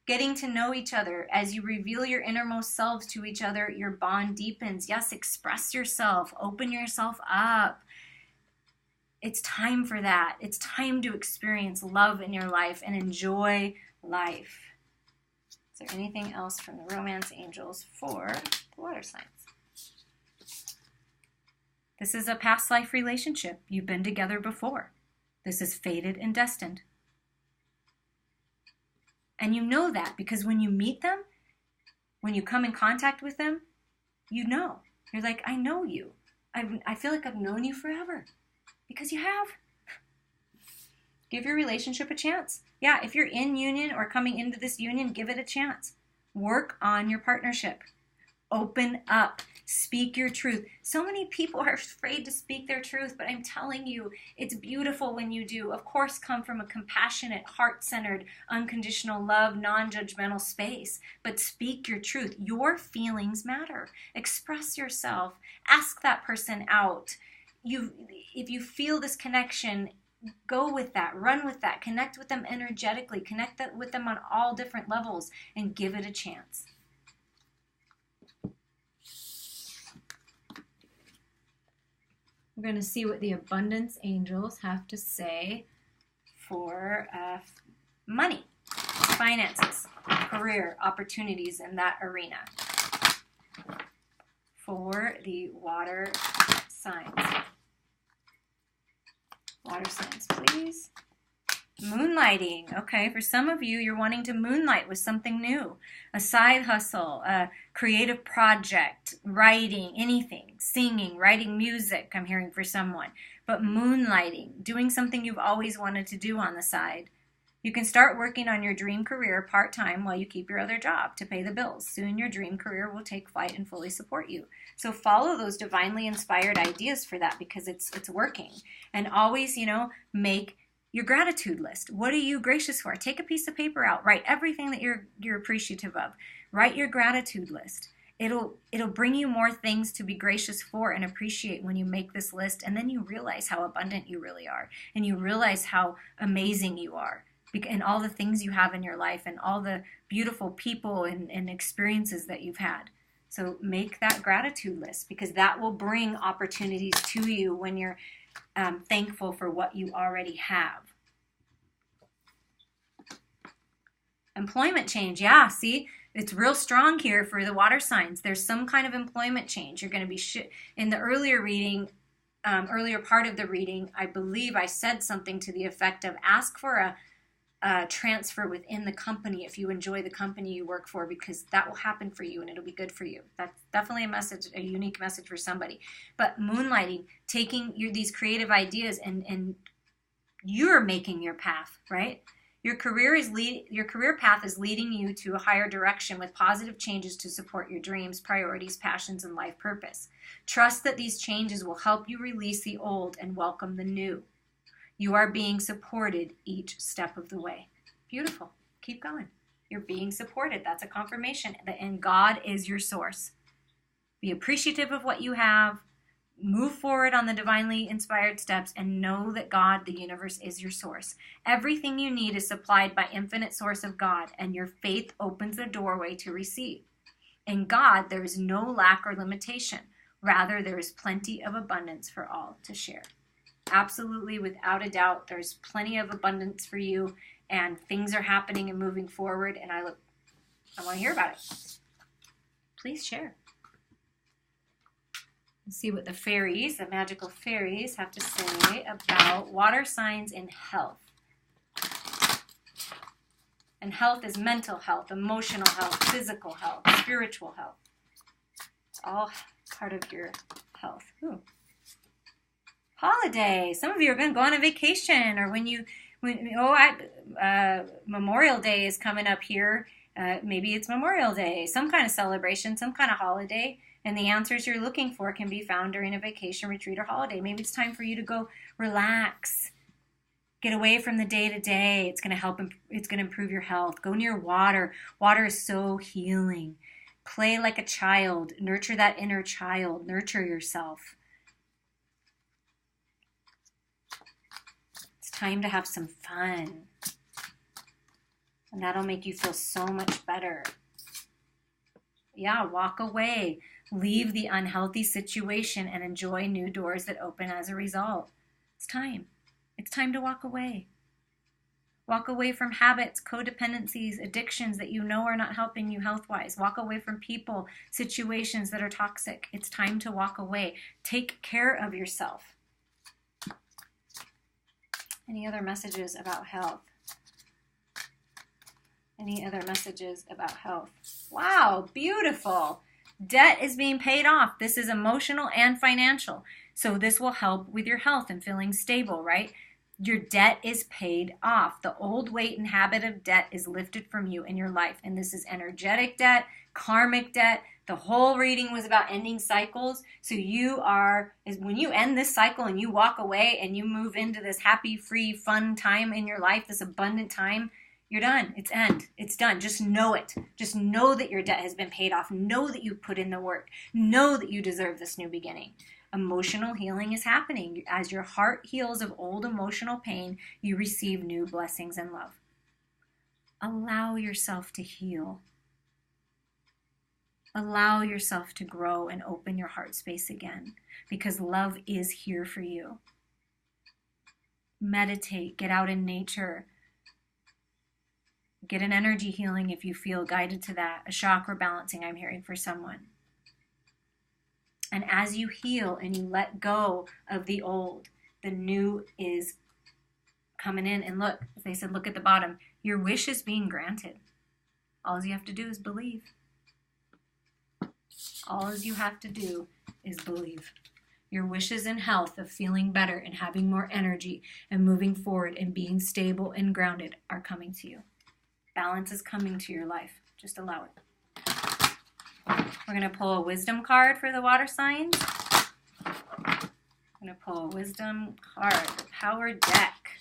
Getting to know each other. As you reveal your innermost selves to each other, your bond deepens. Yes, express yourself. Open yourself up. It's time for that. It's time to experience love in your life and enjoy life. Is there anything else from the romance angels for the water signs? This is a past life relationship. You've been together before. This is fated and destined. And you know that because when you meet them, when you come in contact with them, you know. You're like, I know you. I feel like I've known you forever. Because you have. Give your relationship a chance. Yeah, if you're in union or coming into this union, give it a chance. Work on your partnership. Open up. Speak your truth. So many people are afraid to speak their truth, but I'm telling you, it's beautiful when you do. Of course, come from a compassionate, heart-centered, unconditional love, non-judgmental space. But speak your truth. Your feelings matter. Express yourself. Ask that person out. If you feel this connection, go with that, run with that, connect with them energetically, connect with them on all different levels, and give it a chance. We're going to see what the abundance angels have to say for money, finances, career, opportunities in that arena. For the water signs. Water signs, please. Moonlighting. Okay, for some of you, you're wanting to moonlight with something new. A side hustle, a creative project, writing, anything, singing, writing music, I'm hearing for someone. But moonlighting, doing something you've always wanted to do on the side. You can start working on your dream career part-time while you keep your other job to pay the bills. Soon your dream career will take flight and fully support you. So follow those divinely inspired ideas for that because it's working. And always, make your gratitude list. What are you gracious for? Take a piece of paper out. Write everything that you're appreciative of. Write your gratitude list. It'll bring you more things to be gracious for and appreciate when you make this list. And then you realize how abundant you really are. And you realize how amazing you are. And all the things you have in your life and all the beautiful people and experiences that you've had. So make that gratitude list because that will bring opportunities to you when you're thankful for what you already have. Employment change. Yeah, see, it's real strong here for the water signs. There's some kind of employment change. You're going to be in the earlier reading, earlier part of the reading, I believe I said something to the effect of ask for a transfer within the company if you enjoy the company you work for because that will happen for you and it'll be good for you. That's definitely a message, a unique message for somebody. But moonlighting, taking these creative ideas and you're making your path, right? Your career path is leading you to a higher direction with positive changes to support your dreams, priorities, passions, and life purpose. Trust that these changes will help you release the old and welcome the new. You are being supported each step of the way. Beautiful. Keep going. You're being supported. That's a confirmation. And God is your source. Be appreciative of what you have. Move forward on the divinely inspired steps and know that God, the universe, is your source. Everything you need is supplied by infinite source of God, and your faith opens the doorway to receive. In God, there is no lack or limitation. Rather, there is plenty of abundance for all to share. Absolutely, without a doubt, there's plenty of abundance for you, and things are happening and moving forward, and I want to hear about it. Please share. Let's see what the fairies, the magical fairies, have to say about water signs in health. And health is mental health, emotional health, physical health, spiritual health. It's all part of your health. Ooh. Holiday. Some of you are going to go on a vacation, or Memorial Day is coming up here. Maybe it's Memorial Day, some kind of celebration, some kind of holiday, And the answers you're looking for can be found during a vacation, retreat, or holiday. Maybe it's time for you to go relax. Get away from the day-to-day. It's going to help. It's going to improve your health. Go near water. Water is so healing. Play like a child. Nurture that inner child. Nurture yourself. It's time to have some fun. And that'll make you feel so much better. Yeah, walk away. Leave the unhealthy situation and enjoy new doors that open as a result. It's time. It's time to walk away. Walk away from habits, codependencies, addictions that you know are not helping you health-wise. Walk away from people, situations that are toxic. It's time to walk away. Take care of yourself. Any other messages about health? Any other messages about health? Wow, beautiful. Debt is being paid off. This is emotional and financial. So this will help with your health and feeling stable, right? Your debt is paid off. The old weight and habit of debt is lifted from you in your life. And this is energetic debt, karmic debt. The whole reading was about ending cycles. So when you end this cycle and you walk away and you move into this happy, free, fun time in your life, this abundant time, you're done. It's end. It's done. Just know it. Just know that your debt has been paid off. Know that you put in the work. Know that you deserve this new beginning. Emotional healing is happening. As your heart heals of old emotional pain, you receive new blessings and love. Allow yourself to heal. Allow yourself to grow and open your heart space again, because love is here for you. Meditate. Get out in nature. Get an energy healing if you feel guided to that. A chakra balancing, I'm hearing for someone. And as you heal and you let go of the old, the new is coming in. And look, as they said, look at the bottom. Your wish is being granted. All you have to do is believe. All you have to do is believe. Your wishes in health of feeling better and having more energy and moving forward and being stable and grounded are coming to you. Balance is coming to your life. Just allow it. We're going to pull a wisdom card for the water signs. I'm going to pull a wisdom card, the power deck.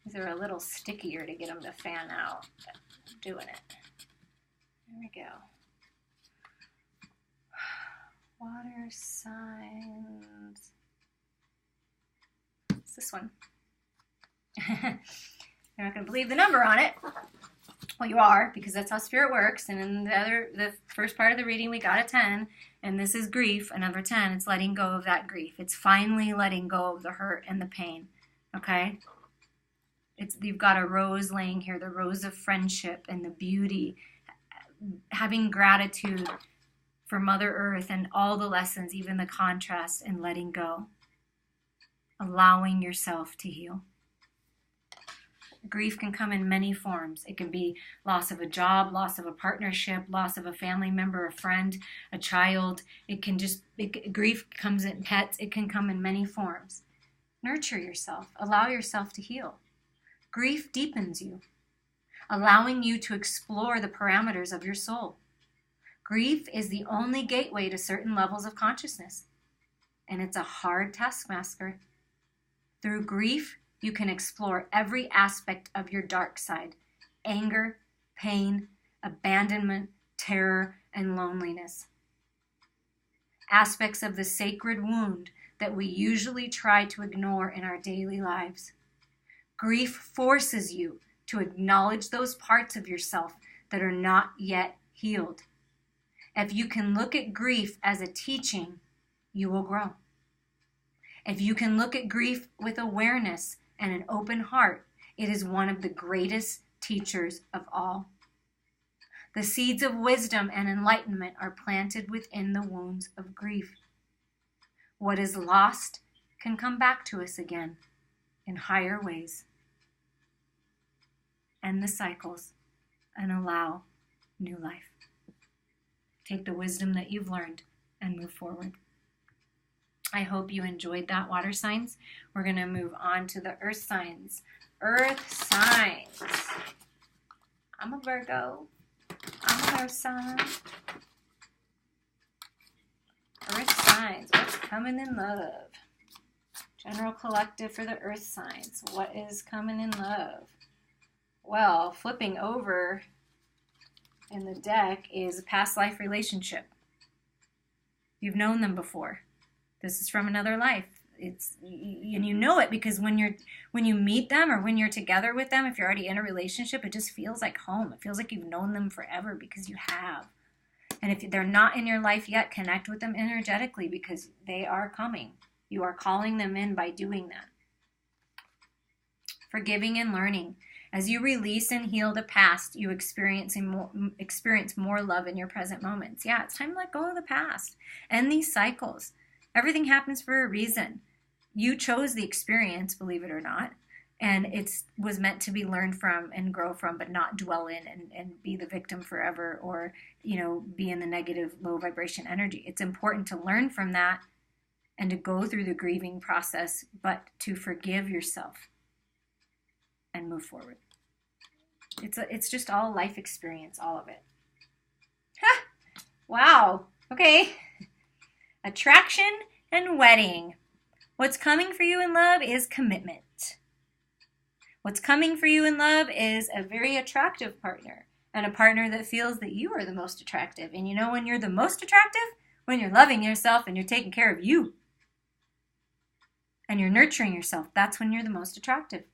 These are a little stickier to get them to fan out. But I'm doing it. There we go. Water signs. It's this one. You're not going to believe the number on it. Well, you are, because that's how spirit works. And in the first part of the reading, we got a 10, and this is grief. A number 10, it's letting go of that grief. It's finally letting go of the hurt and the pain. Okay? You've got a rose laying here, the rose of friendship and the beauty, having gratitude for Mother Earth and all the lessons, even the contrast, and letting go, allowing yourself to heal. Grief can come in many forms. It can be loss of a job, loss of a partnership, loss of a family member, a friend, a child. Grief comes in pets. It can come in many forms. Nurture yourself. Allow yourself to heal. Grief deepens you, allowing you to explore the parameters of your soul. Grief is the only gateway to certain levels of consciousness, and it's a hard taskmaster. Through grief, you can explore every aspect of your dark side: anger, pain, abandonment, terror, and loneliness. Aspects of the sacred wound that we usually try to ignore in our daily lives. Grief forces you to acknowledge those parts of yourself that are not yet healed. If you can look at grief as a teaching, you will grow. If you can look at grief with awareness and an open heart, it is one of the greatest teachers of all. The seeds of wisdom and enlightenment are planted within the wounds of grief. What is lost can come back to us again in higher ways. End the cycles and allow new life. Take the wisdom that you've learned and move forward. I hope you enjoyed that, water signs. We're going to move on to the earth signs. Earth signs. I'm a Virgo. Our sign. Earth signs. What's coming in love? General collective for the earth signs. What is coming in love? Well, flipping over in the deck is a past life relationship. You've known them before. This is from another life. And you know it because when you meet them or when you're together with them, if you're already in a relationship, it just feels like home. It feels like you've known them forever because you have. And if they're not in your life yet, connect with them energetically because they are coming. You are calling them in by doing that. Forgiving and learning. As you release and heal the past, you experience more love in your present moments. Yeah, it's time to let go of the past. End these cycles. Everything happens for a reason. You chose the experience, believe it or not, and it was meant to be learned from and grow from, but not dwell in and be the victim forever or, be in the negative, low vibration energy. It's important to learn from that and to go through the grieving process, but to forgive yourself and move forward. It's just all life experience, all of it. Ha! Wow. Okay. Attraction and wedding. What's coming for you in love is commitment. What's coming for you in love is a very attractive partner and a partner that feels that you are the most attractive. And you know when you're the most attractive? When you're loving yourself and you're taking care of you. And you're nurturing yourself. That's when you're the most attractive.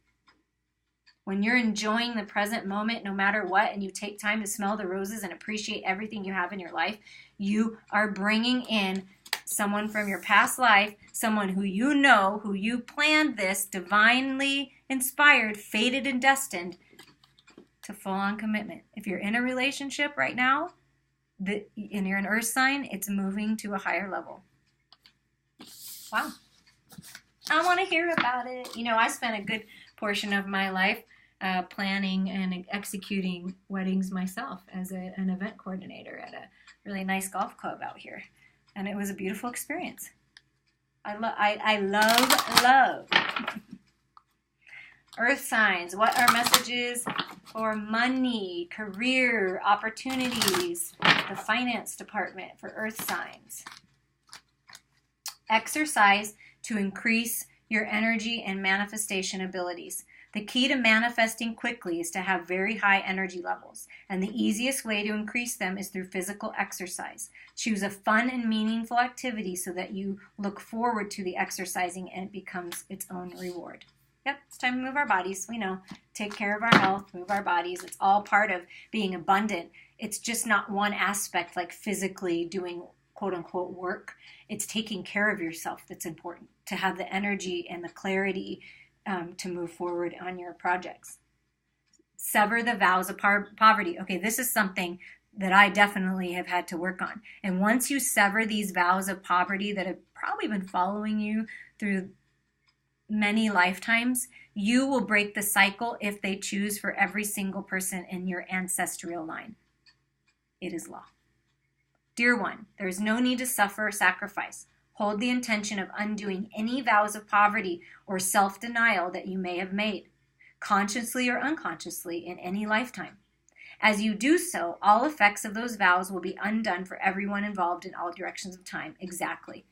When you're enjoying the present moment no matter what and you take time to smell the roses and appreciate everything you have in your life, you are bringing in someone from your past life, someone who you planned this, divinely inspired, fated and destined to full-on commitment. If you're in a relationship right now and you're an earth sign, it's moving to a higher level. Wow. I want to hear about it. I spent a good portion of my life planning and executing weddings myself as an event coordinator at a really nice golf club out here. And it was a beautiful experience. I love. Earth signs, what are messages for money, career, opportunities, the finance department for earth signs? Exercise to increase your energy and manifestation abilities. The key to manifesting quickly is to have very high energy levels, and the easiest way to increase them is through physical exercise. Choose a fun and meaningful activity so that you look forward to the exercising and it becomes its own reward. Yep, it's time to move our bodies. We know. Take care of our health, move our bodies. It's all part of being abundant. It's just not one aspect like physically doing quote-unquote work. It's taking care of yourself that's important, to have the energy and the clarity to move forward on your projects. Sever the vows of poverty. Okay, this is something that I definitely have had to work on. And once you sever these vows of poverty that have probably been following you through many lifetimes, you will break the cycle if they choose for every single person in your ancestral line. It is law. Dear one, there is no need to suffer or sacrifice. Hold the intention of undoing any vows of poverty or self-denial that you may have made, consciously or unconsciously, in any lifetime. As you do so, all effects of those vows will be undone for everyone involved in all directions of time. Exactly.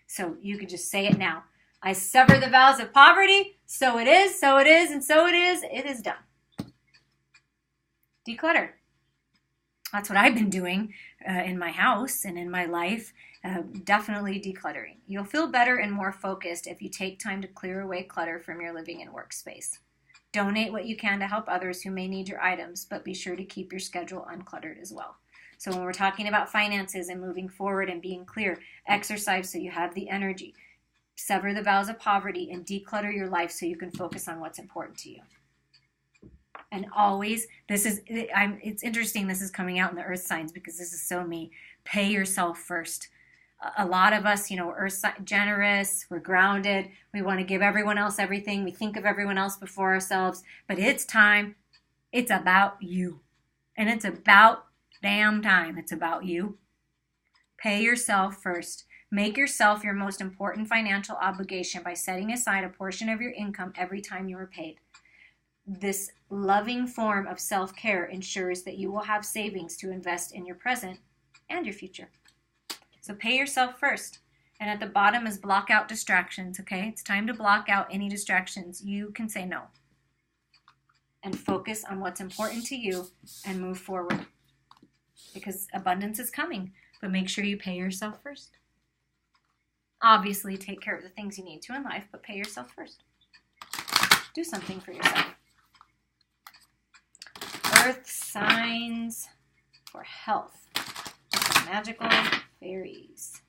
So you can just say it now. I sever the vows of poverty, so it is, and so it is. It is done. Declutter. That's what I've been doing in my house and in my life. Definitely decluttering. You'll feel better and more focused if you take time to clear away clutter from your living and workspace. Donate what you can to help others who may need your items, but be sure to keep your schedule uncluttered as well. So when we're talking about finances and moving forward and being clear, exercise so you have the energy. Sever the vows of poverty and declutter your life so you can focus on what's important to you. And always, it's interesting this is coming out in the earth signs because this is so me. Pay yourself first. A lot of us, we're generous, we're grounded, we want to give everyone else everything, we think of everyone else before ourselves, but it's time, it's about you. And it's about damn time, it's about you. Pay yourself first. Make yourself your most important financial obligation by setting aside a portion of your income every time you are paid. this loving form of self-care ensures that you will have savings to invest in your present and your future. So pay yourself first. And at the bottom is block out distractions, okay? It's time to block out any distractions. You can say no. And focus on what's important to you and move forward. Because abundance is coming, but make sure you pay yourself first. Obviously, take care of the things you need to in life, but pay yourself first. Do something for yourself. Earth signs for health. Magical fairies.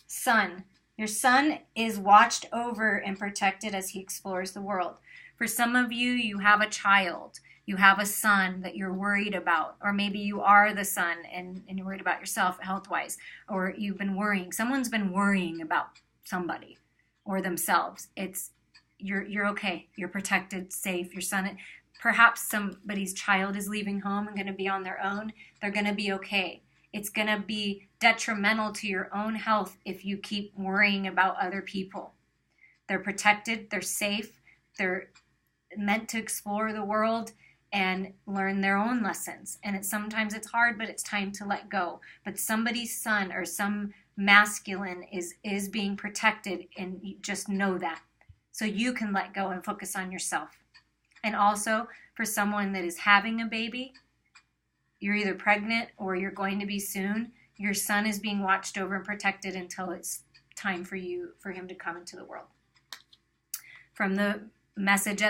Sun. Your sun is watched over and protected as he explores the world. For some of you, you have a child. You have a son that you're worried about. Or maybe you are the son and you're worried about yourself health-wise. Or you've been worrying. Someone's been worrying about somebody or themselves. You're okay. You're protected, safe. Your son, perhaps somebody's child is leaving home and going to be on their own. They're going to be okay. It's going to be detrimental to your own health if you keep worrying about other people. They're protected. They're safe. They're meant to explore the world and learn their own lessons. And sometimes it's hard, but it's time to let go. But somebody's son or some masculine is being protected, and you just know that. So you can let go and focus on yourself. And also, for someone that is having a baby, you're either pregnant or you're going to be soon, your son is being watched over and protected until it's time for him to come into the world. From the message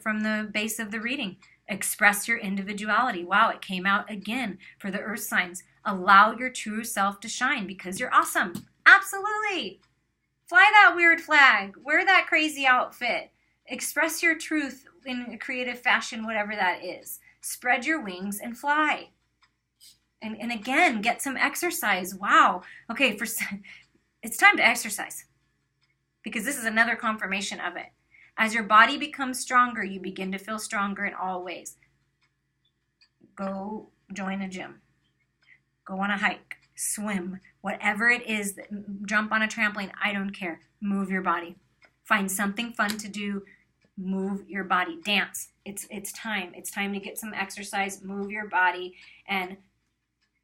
from the base of the reading, express your individuality. Wow, it came out again for the earth signs. Allow your true self to shine because you're awesome. Absolutely. Fly that weird flag. Wear that crazy outfit. Express your truth in a creative fashion, whatever that is. Spread your wings and fly. And again, get some exercise. Wow. Okay, it's time to exercise. Because this is another confirmation of it. As your body becomes stronger, you begin to feel stronger in all ways. Go join a gym. Go on a hike. Swim. Whatever it is, jump on a trampoline. I don't care. Move your body. Find something fun to do. Move your body. Dance. It's time. It's time to get some exercise. Move your body. And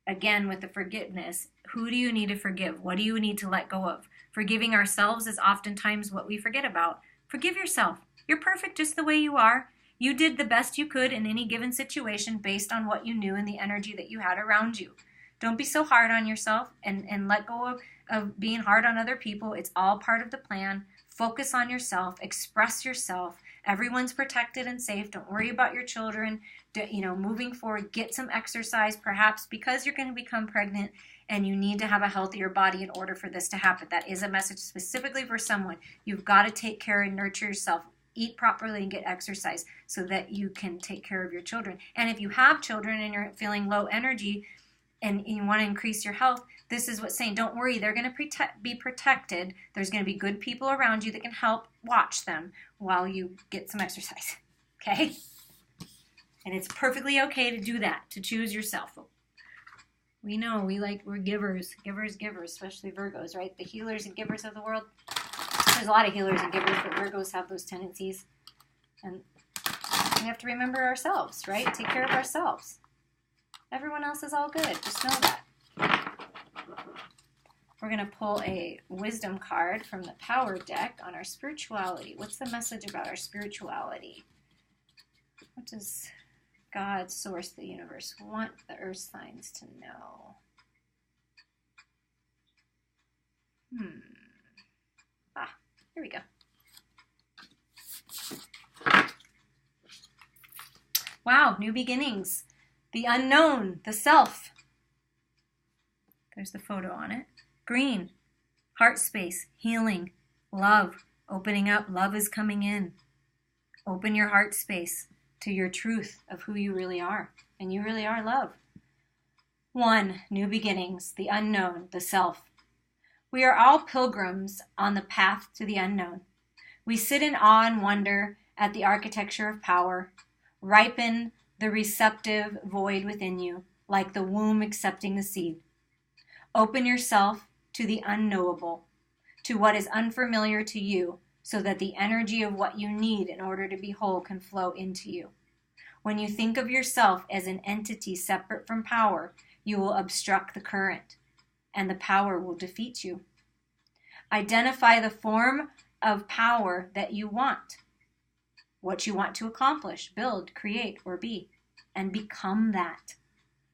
again, with the forgiveness, who do you need to forgive? What do you need to let go of? Forgiving ourselves is oftentimes what we forget about. Forgive yourself. You're perfect just the way you are. You did the best you could in any given situation based on what you knew and the energy that you had around you. Don't be so hard on yourself and let go of being hard on other people. It's all part of the plan. Focus on yourself. Express yourself. Everyone's protected and safe. Don't worry about your children. Moving forward, get some exercise, perhaps because you're going to become pregnant and you need to have a healthier body in order for this to happen. That is a message specifically for someone. You've got to take care and nurture yourself. Eat properly and get exercise so that you can take care of your children. And if you have children and you're feeling low energy and you want to increase your health, this is what's saying. Don't worry. They're going to be protected. There's going to be good people around you that can help watch them while you get some exercise. Okay? And it's perfectly okay to do that, to choose yourself. We know we're givers, especially Virgos, right? The healers and givers of the world. There's a lot of healers and givers, but Virgos have those tendencies. And we have to remember ourselves, right? Take care of ourselves. Everyone else is all good. Just know that. We're going to pull a wisdom card from the power deck on our spirituality. What's the message about our spirituality? What does God, source, the universe want the earth signs to know? Here we go. Wow, new beginnings. The unknown, the self. There's the photo on it. Green, heart space, healing, love, opening up. Love is coming in. Open your heart space to your truth of who you really are. And you really are love. 1, new beginnings, the unknown, the self. We are all pilgrims on the path to the unknown. We sit in awe and wonder at the architecture of power. Ripen the receptive void within you, like the womb accepting the seed. Open yourself to the unknowable, to what is unfamiliar to you, so that the energy of what you need in order to be whole can flow into you. When you think of yourself as an entity separate from power, you will obstruct the current, and the power will defeat you. Identify the form of power that you want, what you want to accomplish, build, create, or be, and become that,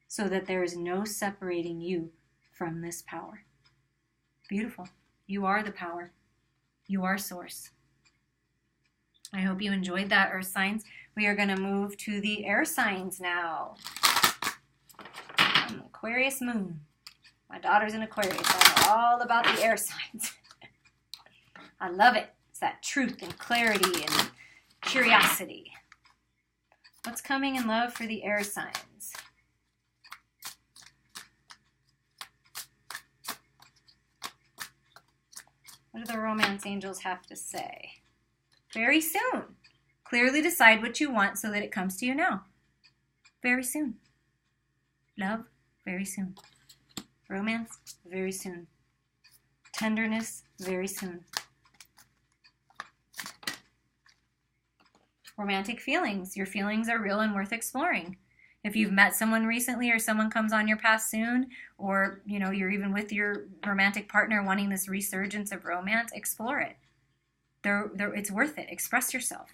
so that there is no separating you from this power. Beautiful. You are the power. You are source. I hope you enjoyed that, Earth signs. We are going to move to the air signs now. Aquarius moon. My daughter's in Aquarius. I know all about the air signs. I love it. It's that truth and clarity and curiosity. What's coming in love for the air signs? What do the romance angels have to say? Very soon. Clearly decide what you want so that it comes to you now. Very soon. Love, very soon. Romance, very soon. Tenderness, very soon. Romantic feelings. Your feelings are real and worth exploring. If you've met someone recently or someone comes on your path soon, or you're even with your romantic partner wanting this resurgence of romance, explore it. It's worth it. Express yourself.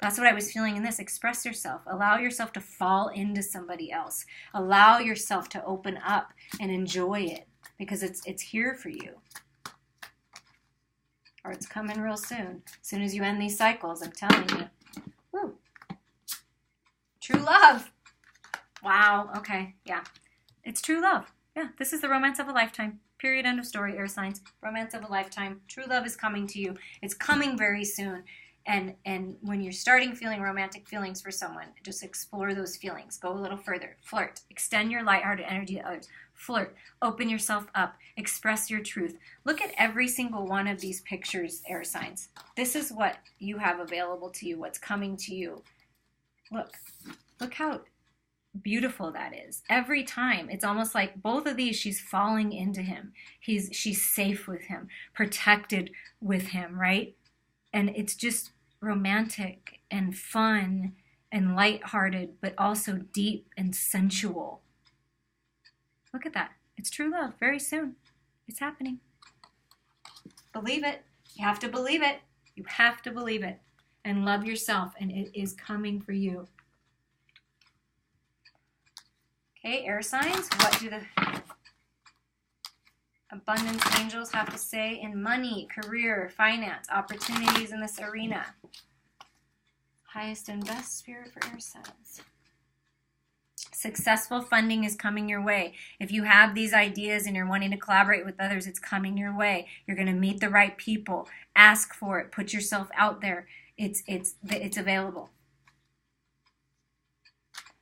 That's what I was feeling in this. Express yourself. Allow yourself to fall into somebody else. Allow yourself to open up and enjoy it, because it's here for you. Or it's coming real soon. As soon as you end these cycles, I'm telling you. Woo. True love. Wow. Okay. Yeah. It's true love. Yeah. This is the romance of a lifetime. Period. End of story. Air signs. Romance of a lifetime. True love is coming to you. It's coming very soon. And when you're starting feeling romantic feelings for someone, just explore those feelings. Go a little further. Flirt. Extend your lighthearted energy to others. Flirt. Open yourself up. Express your truth. Look at every single one of these pictures, air signs. This is what you have available to you, what's coming to you. Look how beautiful that is. Every time, it's almost like both of these, she's falling into him. She's safe with him, protected with him, right? And it's just romantic and fun and lighthearted, but also deep and sensual. Look at that. It's true love. Very soon. It's happening. Believe it. You have to believe it. You have to believe it. And love yourself, and it is coming for you. Okay, air signs. What do the abundance angels have to say in money, career, finance, opportunities in this arena? Highest and best spirit for air signs. Successful funding is coming your way. If you have these ideas and you're wanting to collaborate with others, it's coming your way. You're going to meet the right people. Ask for it. Put yourself out there. It's available.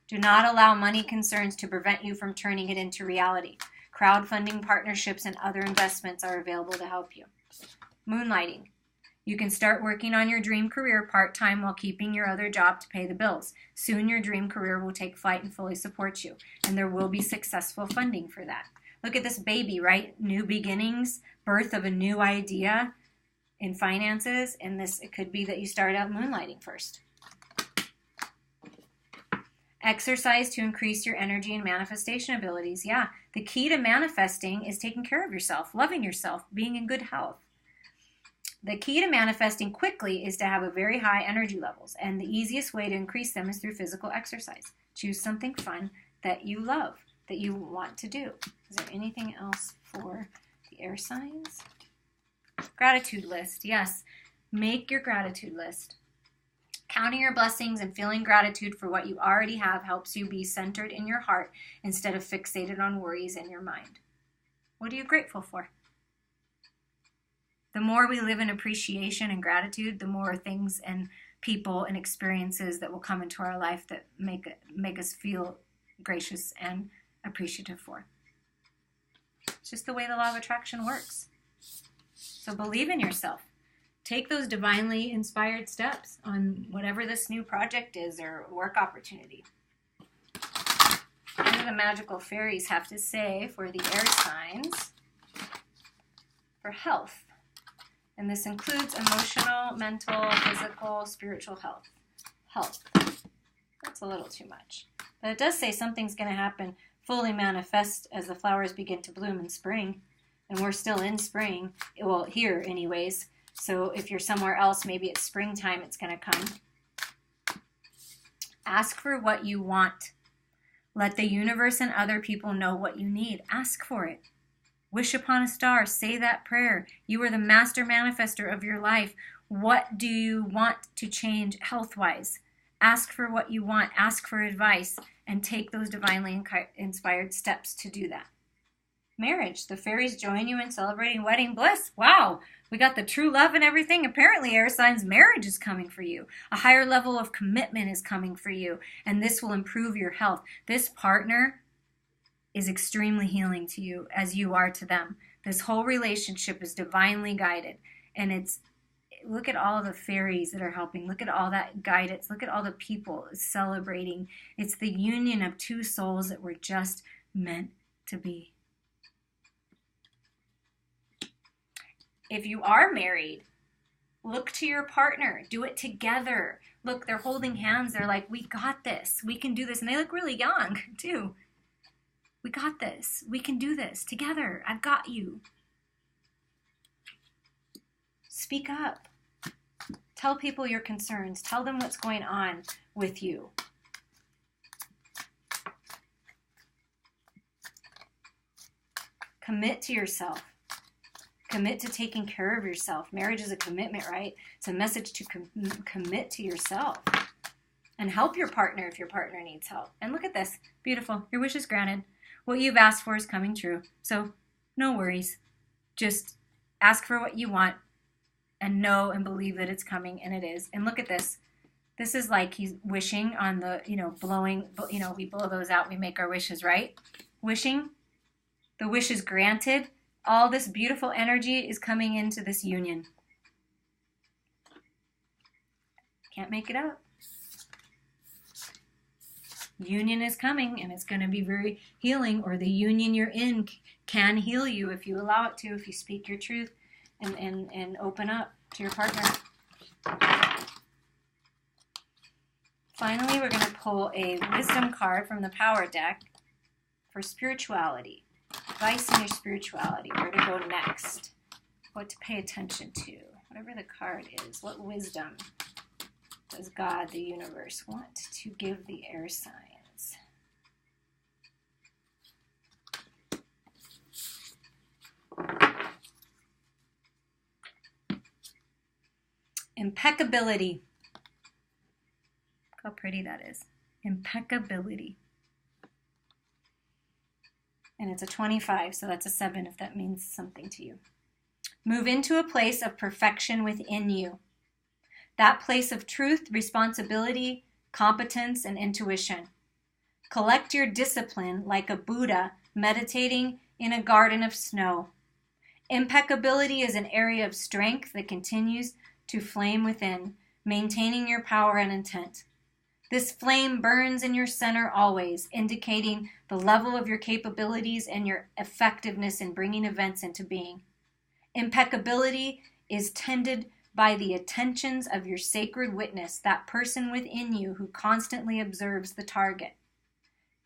Do not allow money concerns to prevent you from turning it into reality. Crowdfunding, partnerships, and other investments are available to help you. Moonlighting. You can start working on your dream career part-time while keeping your other job to pay the bills. Soon your dream career will take flight and fully support you, and there will be successful funding for that. Look at this baby, right? New beginnings, birth of a new idea in finances, and it could be that you start out moonlighting first. Exercise to increase your energy and manifestation abilities. Yeah, the key to manifesting is taking care of yourself, loving yourself, being in good health. The key to manifesting quickly is to have a very high energy levels, and the easiest way to increase them is through physical exercise. Choose something fun that you love, that you want to do. Is there anything else for the air signs? Gratitude list. Yes, make your gratitude list. Counting your blessings and feeling gratitude for what you already have helps you be centered in your heart instead of fixated on worries in your mind. What are you grateful for? The more we live in appreciation and gratitude, the more things and people and experiences that will come into our life that make us feel gracious and appreciative for. It's just the way the law of attraction works. So believe in yourself. Take those divinely inspired steps on whatever this new project is or work opportunity. What do the magical fairies have to say for the air signs for health? And this includes emotional, mental, physical, spiritual health. That's a little too much. But it does say something's going to happen, fully manifest as the flowers begin to bloom in spring. And we're still in spring. Well, here anyways. So if you're somewhere else, maybe it's springtime, it's going to come. Ask for what you want. Let the universe and other people know what you need. Ask for it. Wish upon a star. Say that prayer. You are the master manifester of your life. What do you want to change health-wise? Ask for what you want. Ask for advice. And take those divinely inspired steps to do that. Marriage. The fairies join you in celebrating wedding bliss. Wow. We got the true love and everything. Apparently, air signs, marriage is coming for you. A higher level of commitment is coming for you. And this will improve your health. This partner is extremely healing to you as you are to them. This whole relationship is divinely guided. And it's, look at all the fairies that are helping. Look at all that guidance. Look at all the people celebrating. It's the union of two souls that were just meant to be. If you are married, look to your partner. Do it together. Look, they're holding hands. They're like, we got this. We can do this. And they look really young, too. We got this. We can do this together. I've got you. Speak up. Tell people your concerns. Tell them what's going on with you. Commit to yourself. Commit to taking care of yourself. Marriage is a commitment, right? It's a message to commit to yourself and help your partner if your partner needs help. And look at this. Beautiful. Your wish is granted. What you've asked for is coming true. So no worries. Just ask for what you want and know and believe that it's coming, and it is. And look at this. This is like he's wishing on the, blowing, we blow those out. We make our wishes, right? Wishing. The wish is granted. All this beautiful energy is coming into this union. Can't make it up. Union is coming, and it's going to be very healing, or the union you're in can heal you if you allow it to, if you speak your truth and open up to your partner. Finally, we're going to pull a wisdom card from the power deck for spirituality. Advice in your spirituality. Where to go next. What to pay attention to. Whatever the card is. What wisdom does God, the universe, want to give the air signs? Impeccability. Look how pretty that is. Impeccability. And it's a 25, so that's a 7 if that means something to you. Move into a place of perfection within you. That place of truth, responsibility, competence, and intuition. Collect your discipline like a Buddha meditating in a garden of snow. Impeccability is an area of strength that continues to flame within, maintaining your power and intent. This flame burns in your center always, indicating the level of your capabilities and your effectiveness in bringing events into being. Impeccability is tended by the attentions of your sacred witness, that person within you who constantly observes the target.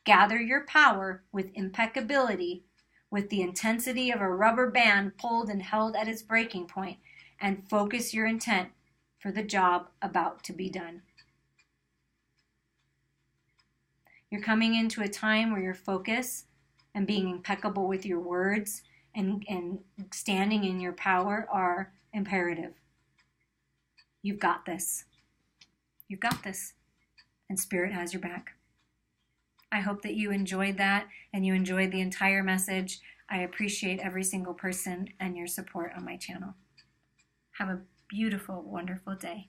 Gather your power with impeccability, with the intensity of a rubber band pulled and held at its breaking point, and focus your intent for the job about to be done. You're coming into a time where your focus and being impeccable with your words and standing in your power are imperative. You've got this. You've got this. And Spirit has your back. I hope that you enjoyed that and you enjoyed the entire message. I appreciate every single person and your support on my channel. Have a beautiful, wonderful day.